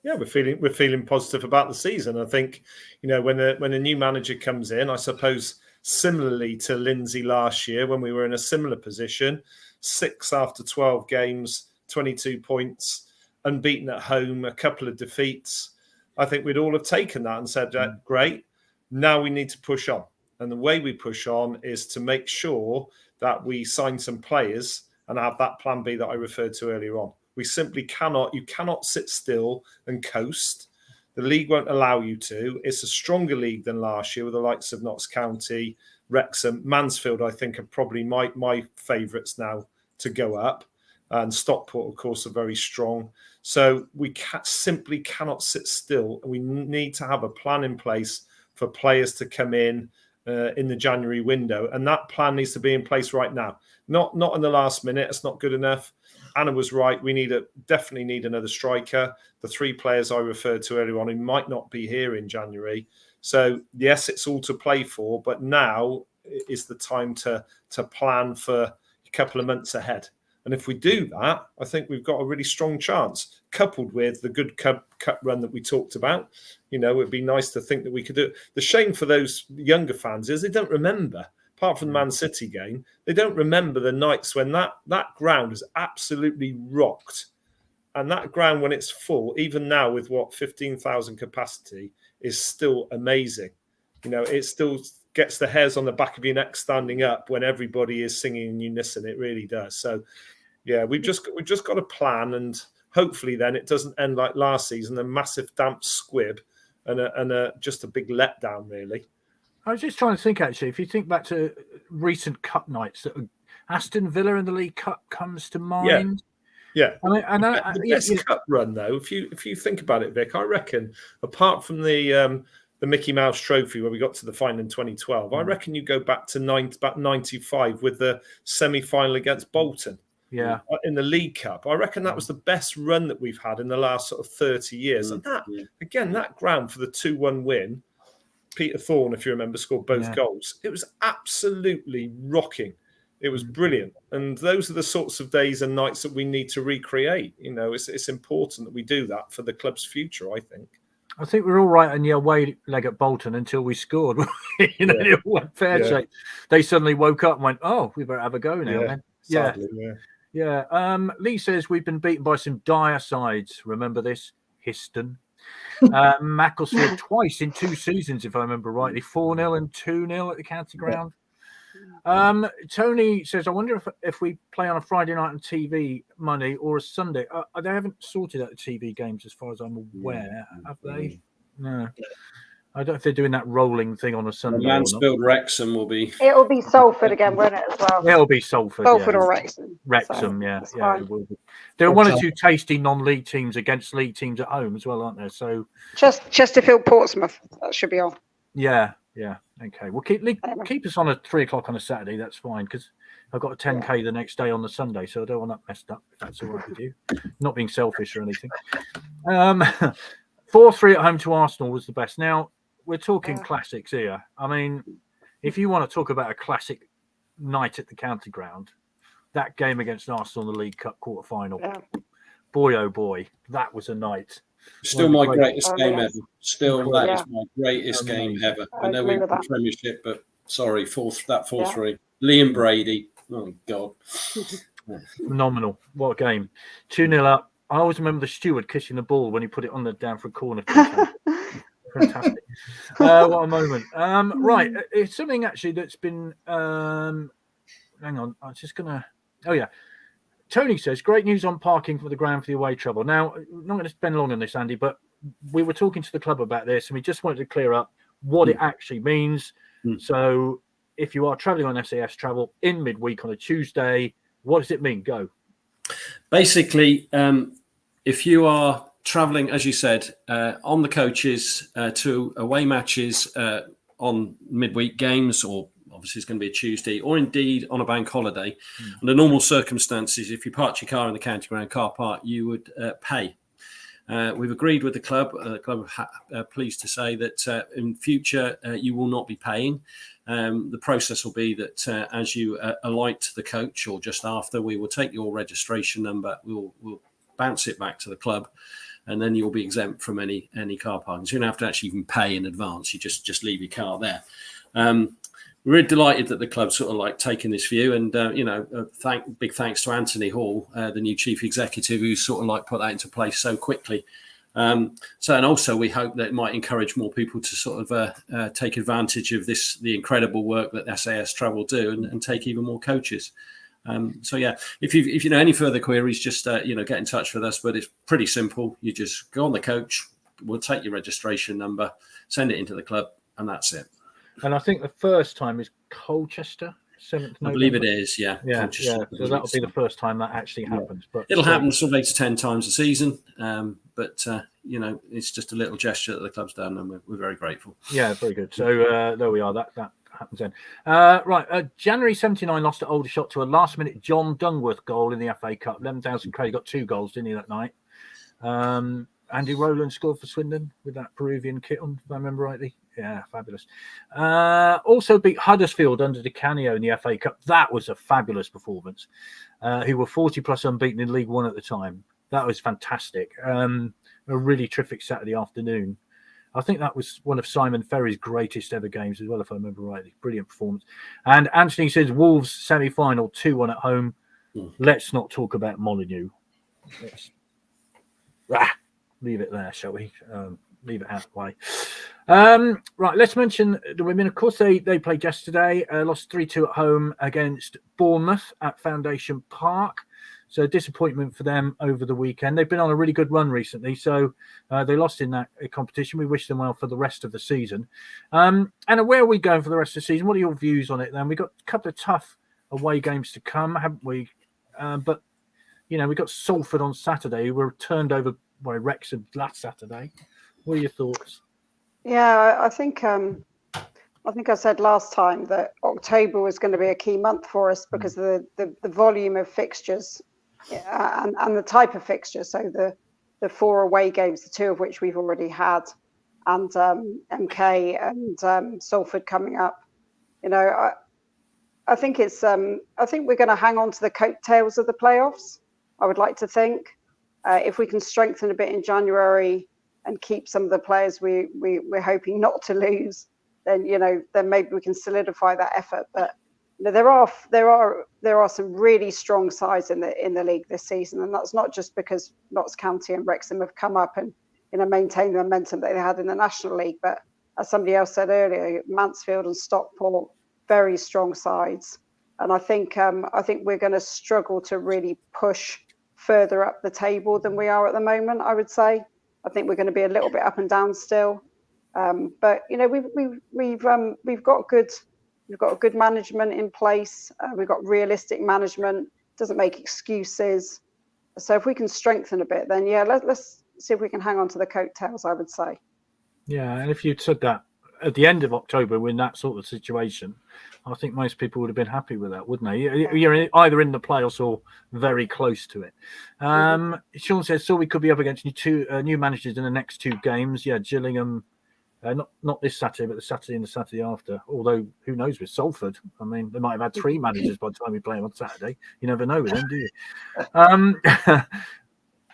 we're feeling positive about the season. I think, when a new manager comes in, I suppose similarly to Lindsay last year when we were in a similar position, 6 after 12 games, 22 points. Unbeaten at home, a couple of defeats. I think we'd all have taken that and said, great, now we need to push on. And the way we push on is to make sure that we sign some players and have that plan B that I referred to earlier on. We simply cannot, you cannot sit still and coast. The league won't allow you to. It's a stronger league than last year with the likes of Notts County, Wrexham, Mansfield, I think, are probably my favourites now to go up. And Stockport, of course, are very strong. So we simply cannot sit still. We need to have a plan in place for players to come in the January window. And that plan needs to be in place right now. Not in the last minute. It's not good enough. Anna was right. We definitely need another striker. The 3 players I referred to earlier on who might not be here in January. So yes, it's all to play for, but now is the time to plan for a couple of months ahead. And if we do that, I think we've got a really strong chance, coupled with the good cup run that we talked about. You know, it'd be nice to think that we could do it. The shame for those younger fans is they don't remember. Apart from the Man City game, they don't remember the nights when that ground is absolutely rocked. And that ground, when it's full, even now with 15,000 capacity, is still amazing. You know, it still gets the hairs on the back of your neck standing up when everybody is singing in unison. It really does. So, yeah, we've just got a plan, and hopefully then it doesn't end like last season, a massive damp squib and just a big letdown, really. I was just trying to think, actually, if you think back to recent cup nights, Aston Villa in the League Cup comes to mind. Yeah. The best cup run, though, if you think about it, Vic, I reckon, apart from the Mickey Mouse Trophy where we got to the final in 2012, I reckon you go back to about 95 with the semi-final against Bolton. Yeah. In the League Cup. I reckon that was the best run that we've had in the last sort of 30 years. And that ground for the 2-1 win, Peter Thorne, if you remember, scored both goals. It was absolutely rocking. It was brilliant. And those are the sorts of days and nights that we need to recreate. You know, it's important that we do that for the club's future, I think. I think we're all right on the away leg at Bolton until we scored. It went pear-shaped. They suddenly woke up and went, oh, we better have a go now, man. Sadly, Lee says we've been beaten by some dire sides. Remember this? Histon. Macclesfield twice in 2 seasons, if I remember rightly. 4-0 and 2-0 at the County Ground. Tony says, I wonder if we play on a Friday night on TV Monday or a Sunday. They haven't sorted out the TV games as far as I'm aware, have they? No. I don't know if they're doing that rolling thing on a Sunday. Mansfield Wrexham will be. It'll be Salford again, won't it, as well? It'll be Salford. Salford or Wrexham. Wrexham, so, it will be. There are 1 or 2 tasty non-league teams against league teams at home as well, aren't there? So Chesterfield, Portsmouth, that should be on. Yeah. Okay. Well, keep us on at 3 o'clock on a Saturday. That's fine, because I've got a 10K the next day on the Sunday, so I don't want that messed up. If that's all right with you, not being selfish or anything. 4-3 at home to Arsenal was the best. Now we're talking classics here. I mean, if you want to talk about a classic night at the County Ground, that game against Arsenal in the League Cup quarter-final, boy, oh boy, that was a night. Still my greatest game ever. Still, that is my greatest game ever. I know we won the Premiership, but sorry, 4-3. Liam Brady. Oh, God. Phenomenal. What a game. 2-0 up. I always remember the steward kissing the ball when he put it on down for a corner. Fantastic. What a moment. Right. It's something actually that's been... hang on. I'm just going to... Oh, yeah. Tony says, great news on parking for the ground for the away trouble. Now, I'm not going to spend long on this, Andy, but we were talking to the club about this, and we just wanted to clear up what it actually means. So if you are travelling on SAS Travel in midweek on a Tuesday, what does it mean? Go. Basically, if you are travelling, as you said, on the coaches to away matches on midweek games, or obviously it's going to be a Tuesday, or indeed on a bank holiday, under normal circumstances, if you parked your car in the County Ground car park, you would pay. We've agreed with the club. The club are pleased to say that in future you will not be paying. The process will be that as you alight the coach or just after, we will take your registration number, we'll bounce it back to the club, and then you'll be exempt from any car parking. So you don't have to actually even pay in advance. You just leave your car there. We're delighted that the club's sort of like taking this view, and big thanks to Anthony Hall, the new chief executive, who sort of like put that into place so quickly. So, and also we hope that it might encourage more people to sort of take advantage of the incredible work that SAS Travel do, and take even more coaches. So yeah, if you know any further queries, just get in touch with us. But it's pretty simple. You just go on the coach. We'll take your registration number, send it into the club, and that's it. And I think the first time is Colchester, 7th November. I believe it is. Yeah. Yeah. So that'll be the first time that actually happens. But it'll happen sort of 8 to 10 times a season. But it's just a little gesture that the club's done, and we're very grateful. Yeah, very good. So there we are. That happens then. Right. January 79 lost at Aldershot to a last-minute John Dungworth goal in the FA Cup. 11,000 Craig got 2 goals, didn't he, that night? Andy Rowland scored for Swindon with that Peruvian kit on, if I remember rightly. Yeah, fabulous. Also beat Huddersfield under Di Canio in the FA Cup. That was a fabulous performance. Who were 40-plus unbeaten in League One at the time. That was fantastic. A really terrific Saturday afternoon. I think that was one of Simon Ferry's greatest ever games as well, if I remember rightly. Brilliant performance. And Anthony says Wolves semi-final 2-1 at home. Let's not talk about Molineux. Leave it there, shall we? Leave it out of the way. Right, let's mention the women. Of course, they played yesterday. Lost 3-2 at home against Bournemouth at Foundation Park. So disappointment for them over the weekend. They've been on a really good run recently, so they lost in that competition. We wish them well for the rest of the season. And where are we going for the rest of the season? What are your views on it then? We've got a couple of tough away games to come, haven't we? But, we got Salford on Saturday. We were turned over by Wrexham last Saturday. What are your thoughts? Yeah, I think I said last time that October was going to be a key month for us because of the volume of fixtures and the type of fixtures. So the 4 away games, the 2 of which we've already had, and MK and Salford coming up. I think I think we're going to hang on to the coattails of the playoffs. I would like to think if we can strengthen a bit in January and keep some of the players we're hoping not to lose, then then maybe we can solidify that effort. But there are some really strong sides in the league this season, and that's not just because Notts County and Wrexham have come up and maintained the momentum that they had in the National League. But as somebody else said earlier, Mansfield and Stockport, very strong sides, and I think we're going to struggle to really push further up the table than we are at the moment. I would say I think we're going to be a little bit up and down still. But we've got good management in place. We've got realistic management. Doesn't make excuses. So if we can strengthen a bit, then let's see if we can hang on to the coattails. I would say. Yeah, and if you'd said that at the end of October, we're in that sort of situation, I think most people would have been happy with that, wouldn't they? You're either in the playoffs or very close to it. Sean says, so we could be up against new managers in the next 2 games. Yeah, Gillingham. Not this Saturday, but the Saturday and the Saturday after. Although, who knows with Salford? I mean, they might have had 3 managers by the time we play them on Saturday. You never know with them, do you?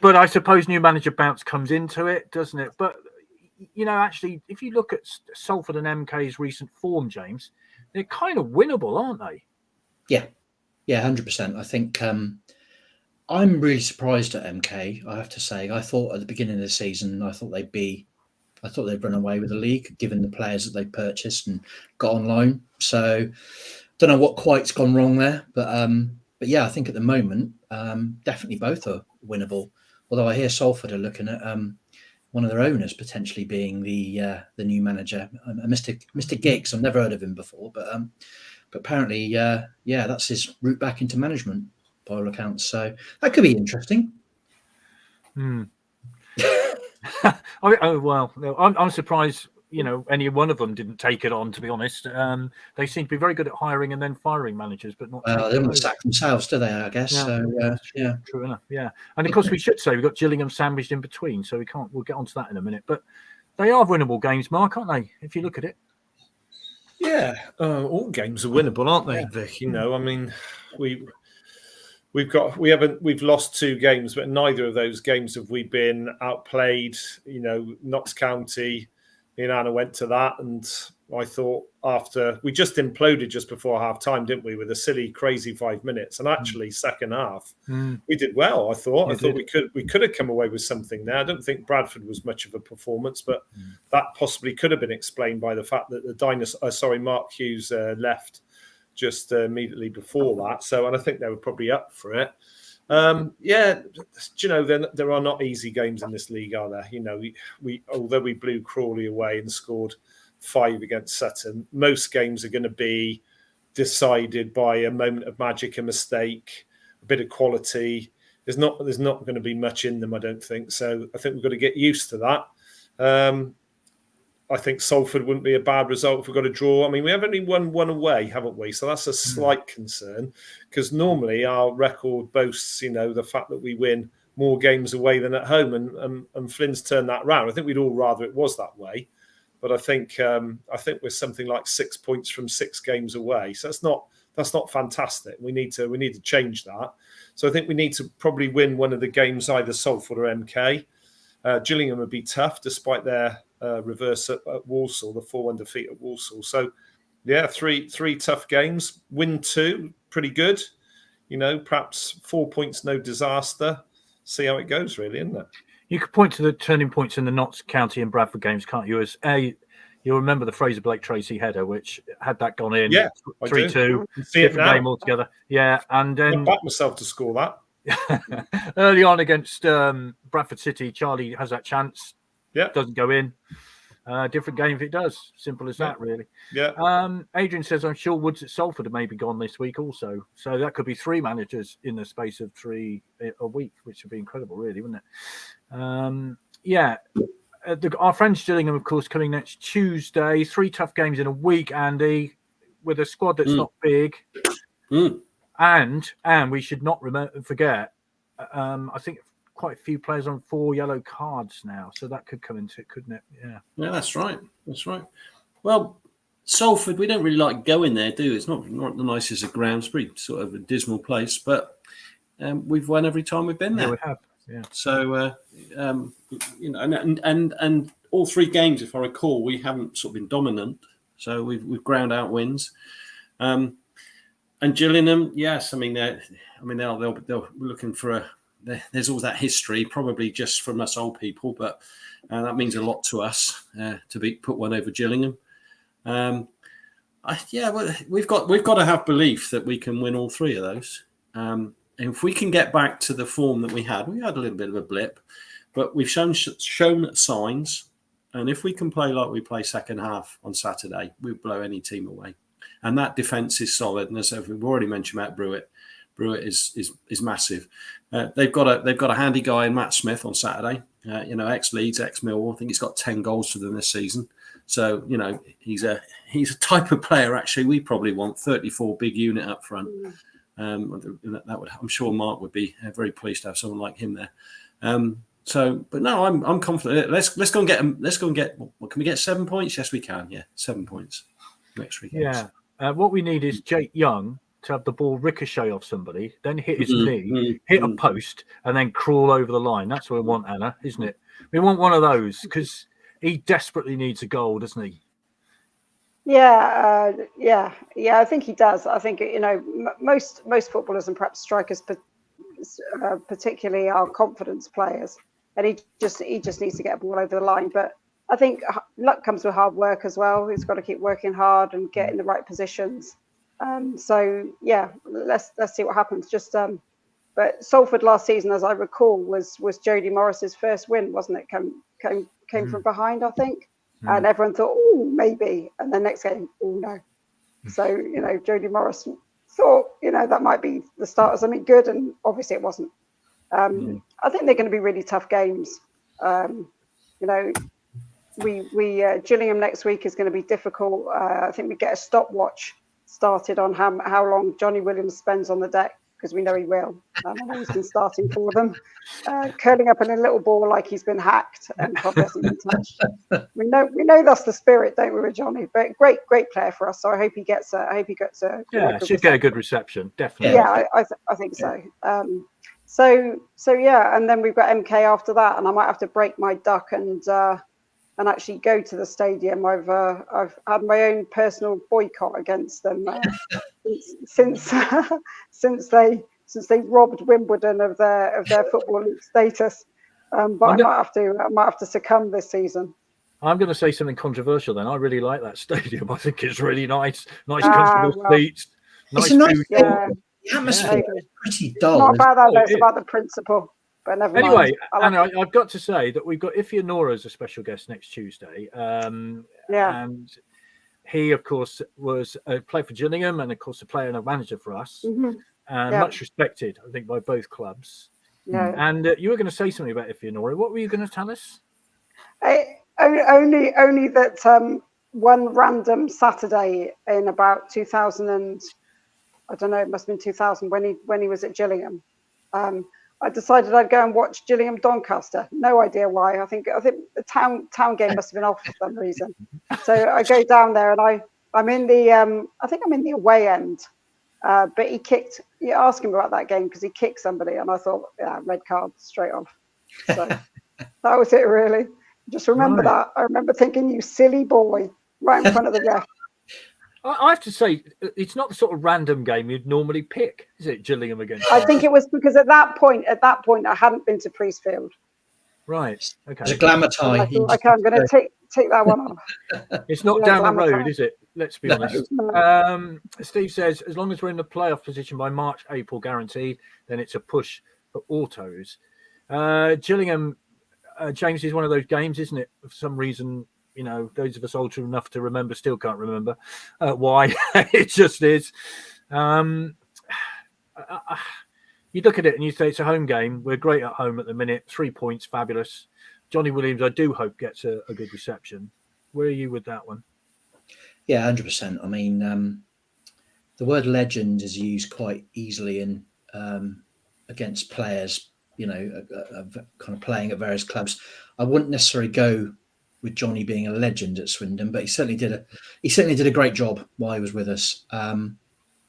But I suppose new manager bounce comes into it, doesn't it? But, actually, if you look at Salford and MK's recent form, James, they're kind of winnable, aren't they? Yeah, 100%. I think I'm really surprised at MK, I have to say. I thought at the beginning of the season, I thought they'd run away with the league, given the players that they purchased and got on loan. So, don't know what quite's gone wrong there, but yeah, I think at the moment, definitely both are winnable. Although I hear Salford are looking at one of their owners potentially being the new manager, Mr. Giggs. I've never heard of him before, but apparently, that's his route back into management by all accounts. So that could be interesting. I'm surprised, any one of them didn't take it on, to be honest. They seem to be very good at hiring and then firing managers, but not. They don't sack themselves, do they? I guess. Yeah, so, yeah. True enough. Yeah. And of course, we should say we've got Gillingham sandwiched in between, so we'll get onto that in a minute. But they are winnable games, Mark, aren't they? If you look at it. Yeah. All games are winnable, aren't they, Vic? I mean, we've lost 2 games, but neither of those games have we been outplayed. Notts County, me and Anna went to that, and I thought after we just imploded just before half time, didn't we, with a silly, crazy 5 minutes? And actually, second half, we did well. I thought we could have come away with something there. I don't think Bradford was much of a performance, but that possibly could have been explained by the fact that the Mark Hughes left just immediately before that. So, and I think they were probably up for it. Yeah, you know, there are not easy games in this league, are there? You know, we although we blew Crawley away and scored 5 against Sutton, most games are going to be decided by a moment of magic, a mistake, a bit of quality. There's not going to be much in them, I don't think. So I think we've got to get used to that. I think Salford wouldn't be a bad result if we got a draw. I mean, we have only won one away, haven't we? So that's a slight concern, because normally our record boasts, you know, the fact that we win more games away than at home, and Flynn's turned that round. I think we'd all rather it was that way, but I think we're something like 6 points from 6 games away. So that's not fantastic. We need to change that. So I think we need to probably win one of the games, either Salford or MK. Gillingham would be tough, despite their reverse at Walsall, the 4-1 defeat at Walsall. So, yeah, three tough games. Win 2, pretty good. You know, perhaps 4 points, no disaster. See how it goes, really, isn't it? You could point to the turning points in the Notts County and Bradford games, can't you? As you'll remember the Fraser Blake Tracy header, which had that gone in, 3-2, different game altogether. Yeah, and then I backed myself to score that. Early on against Bradford City, Charlie has that chance. Yeah, doesn't go in. Different game if it does. Simple as that, really. Yeah. Adrian says, I'm sure Woods at Salford are maybe gone this week also. So that could be 3 managers in the space of 3 a week, which would be incredible, really, wouldn't it? Yeah. Our friends Gillingham, of course, coming next Tuesday. 3 tough games in a week, Andy, with a squad that's not big. And we should not forget, I think quite a few players on 4 yellow cards now, so that could come into it, couldn't it? Yeah, that's right. Well, Salford, we don't really like going there, do we? It's not the nicest of grounds, pretty sort of a dismal place, but we've won every time we've been there. Yeah, we have. Yeah. So you know, and all 3 games, if I recall, we haven't sort of been dominant, so we've ground out wins. And Gillingham, yes, I mean they're looking for there's all that history, probably just from us old people, but that means a lot to us to put one over Gillingham. Well, we've got to have belief that we can win all 3 of those. And if we can get back to the form that we had a little bit of a blip, but we've shown signs. And if we can play like we play second half on Saturday, we blow any team away. And that defence is solid. And as we've already mentioned about Brewitt is massive. They've got a handy guy in Matt Smith on Saturday. You know, ex-Leeds, ex-Millwall. I think he's got 10 goals for them this season. So, you know, he's a type of player, actually, we probably want 34 big unit up front. I'm sure Mark would be very pleased to have someone like him there. But no, I'm confident. Let's go and get. Let's go and get. Well, can we get 7 points? Yes, we can. Yeah, 7 points next 3 games. Yeah. What we need is Jake Young to have the ball ricochet off somebody, then hit his knee, hit a post, and then crawl over the line. That's what we want, Anna, isn't it? We want one of those because he desperately needs a goal, doesn't he? Yeah. I think he does. I think, you know, most footballers and perhaps strikers, particularly, are confidence players, and he just needs to get a ball over the line. But I think luck comes with hard work as well. He's got to keep working hard and get in the right positions. So yeah, let's see what happens. But Salford last season, as I recall, was Jody Morris's first win, wasn't it? Came from behind, I think, and everyone thought, oh, maybe, and the next game, oh no. So you know, Jody Morris thought, you know, that might be the start of something good, and obviously it wasn't. I think they're going to be really tough games. You know, we Gillingham next week is going to be difficult. I think we get a stopwatch started on how long Johnny Williams spends on the deck, because we know he will. I know he's been starting for them, curling up in a little ball like he's been hacked and probably hasn't been touched. We know that's the spirit, don't we, with Johnny? But great player for us. So I hope he gets a. Should get a good reception, definitely. Yeah, I think so. So yeah, and then we've got MK after that, and I might have to break my duck and and actually go to the stadium. I've had my own personal boycott against them since since they robbed Wimbledon of their football league status. But I might have to succumb this season. I'm going to say something controversial then. I really like that stadium. I think it's really nice comfortable seats. It's a nice food. Yeah. The atmosphere is pretty dull. Not about that, though, it's it about the principle. But never Anyway, mind. Anna, I've got to say that we've got Ify Nora as a special guest next Tuesday. And he, of course, was a player for Gillingham and, of course, a player and a manager for us. Mm-hmm. And much respected, I think, by both clubs. Yeah. And you were going to say something about Ify Nora. What were you going to tell us? Only that one random Saturday in about 2000 and I don't know, it must have been 2000 when he was at Gillingham. I decided I'd go and watch Gillingham Doncaster. No idea why. I think the town game must have been off for some reason. So I go down there and I'm in the I think I'm in the away end. But he kicked. You ask him about that game because he kicked somebody, and I thought, yeah, red card straight off. So that was it, really. Just remember that. I remember thinking, you silly boy, right in front of the ref. I have to say, it's not the sort of random game you'd normally pick, is it? Gillingham against. I think it was because at that point, I hadn't been to Priestfield. Right. Okay. It's a glamour tie. Okay, I'm going to take that one off. It's not down the road, is it? Let's be honest. Steve says, as long as we're in the playoff position by March, April, guaranteed, then it's a push for autos. Gillingham, James, is one of those games, isn't it? For some reason, you know, those of us old enough to remember still can't remember why. It just is. You look at it and you say it's a home game. We're great at home at the minute. 3 points, fabulous. Johnny Williams, I do hope, gets a good reception. Where are you with that one? Yeah, 100%. I mean, the word legend is used quite easily in against players, you know, kind of playing at various clubs. I wouldn't necessarily go with Johnny being a legend at Swindon, but he certainly did a great job while he was with us.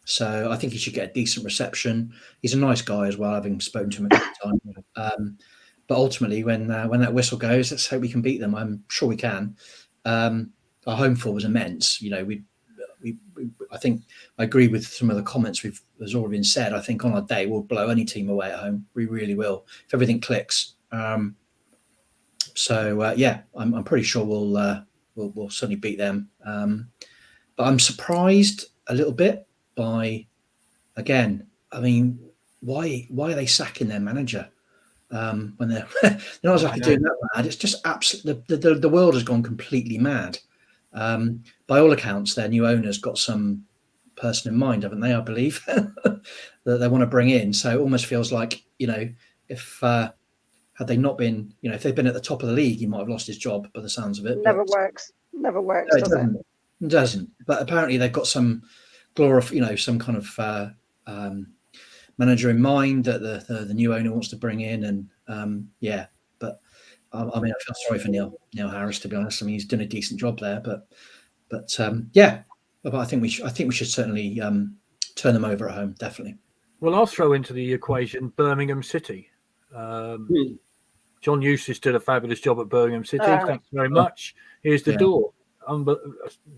So I think he should get a decent reception. He's a nice guy as well, having spoken to him a couple of times. But ultimately, when that whistle goes, let's hope we can beat them. I'm sure we can. Our home form was immense. You know, I think I agree with some of the comments has already been said. I think on our day we'll blow any team away at home. We really will if everything clicks. Yeah, I'm pretty sure we'll certainly beat them. But I'm surprised a little bit by, again, I mean, why are they sacking their manager when they're not exactly doing that mad? It's just absolutely the world has gone completely mad. By all accounts, their new owner's got some person in mind, haven't they? I believe that they want to bring in. So it almost feels like, you know, if had they not been, you know, if they'd been at the top of the league, he might have lost his job by the sounds of it. Never works, no, does it? It doesn't. But apparently they've got some some kind of manager in mind that the new owner wants to bring in, and But I mean, I feel sorry for Neil Harris, to be honest. I mean, he's done a decent job there, but I think we should certainly turn them over at home, definitely. Well, I'll throw into the equation Birmingham City. John Eustace did a fabulous job at Birmingham City. Thanks very much. Here's the door.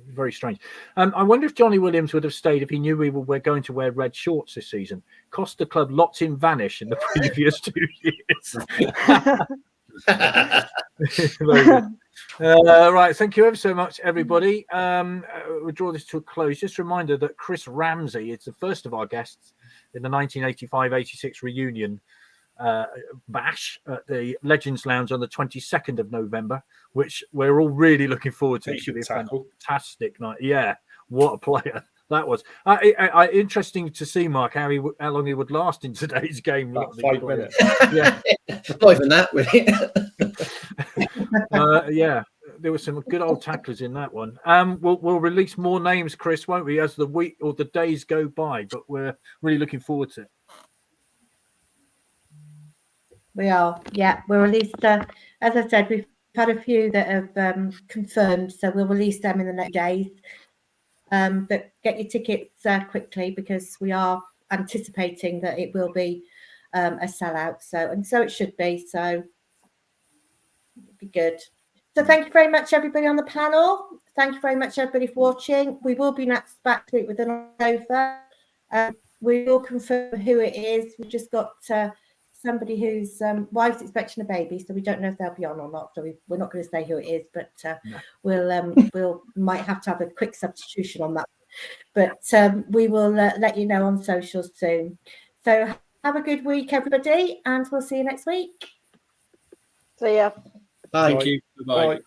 Very strange. I wonder if Johnny Williams would have stayed if he knew we were going to wear red shorts this season. Cost the club lots in vanish in the previous 2 years. Right, thank you ever so much, everybody. We'll draw this to a close. Just a reminder that Chris Ramsey is the first of our guests in the 1985-86 reunion bash at the Legends Lounge on the 22nd of November, which we're all really looking forward to. It should be a fantastic night. Yeah, what a player that was. Interesting to see, Mark, how long he would last in today's game. About 5 minutes. Yeah, not even that, really. Yeah, there were some good old tacklers in that one. We'll release more names, Chris, won't we, as the week or the days go by? But we're really looking forward to it. We are, yeah. We'll release, as I said, we've had a few that have confirmed, so we'll release them in the next days. But get your tickets quickly, because we are anticipating that it will be a sellout. So it should be. So it'll be good. So thank you very much, everybody on the panel. Thank you very much, everybody, for watching. We will be next back to it with an over. We will confirm who it is. We've just got somebody whose wife's expecting a baby, so we don't know if they'll be on or not. So we're not going to say who it is, but we'll might have to have a quick substitution on that. But we will let you know on socials soon. So have a good week, everybody, and we'll see you next week. So yeah. Bye. Thank you. Bye. Bye.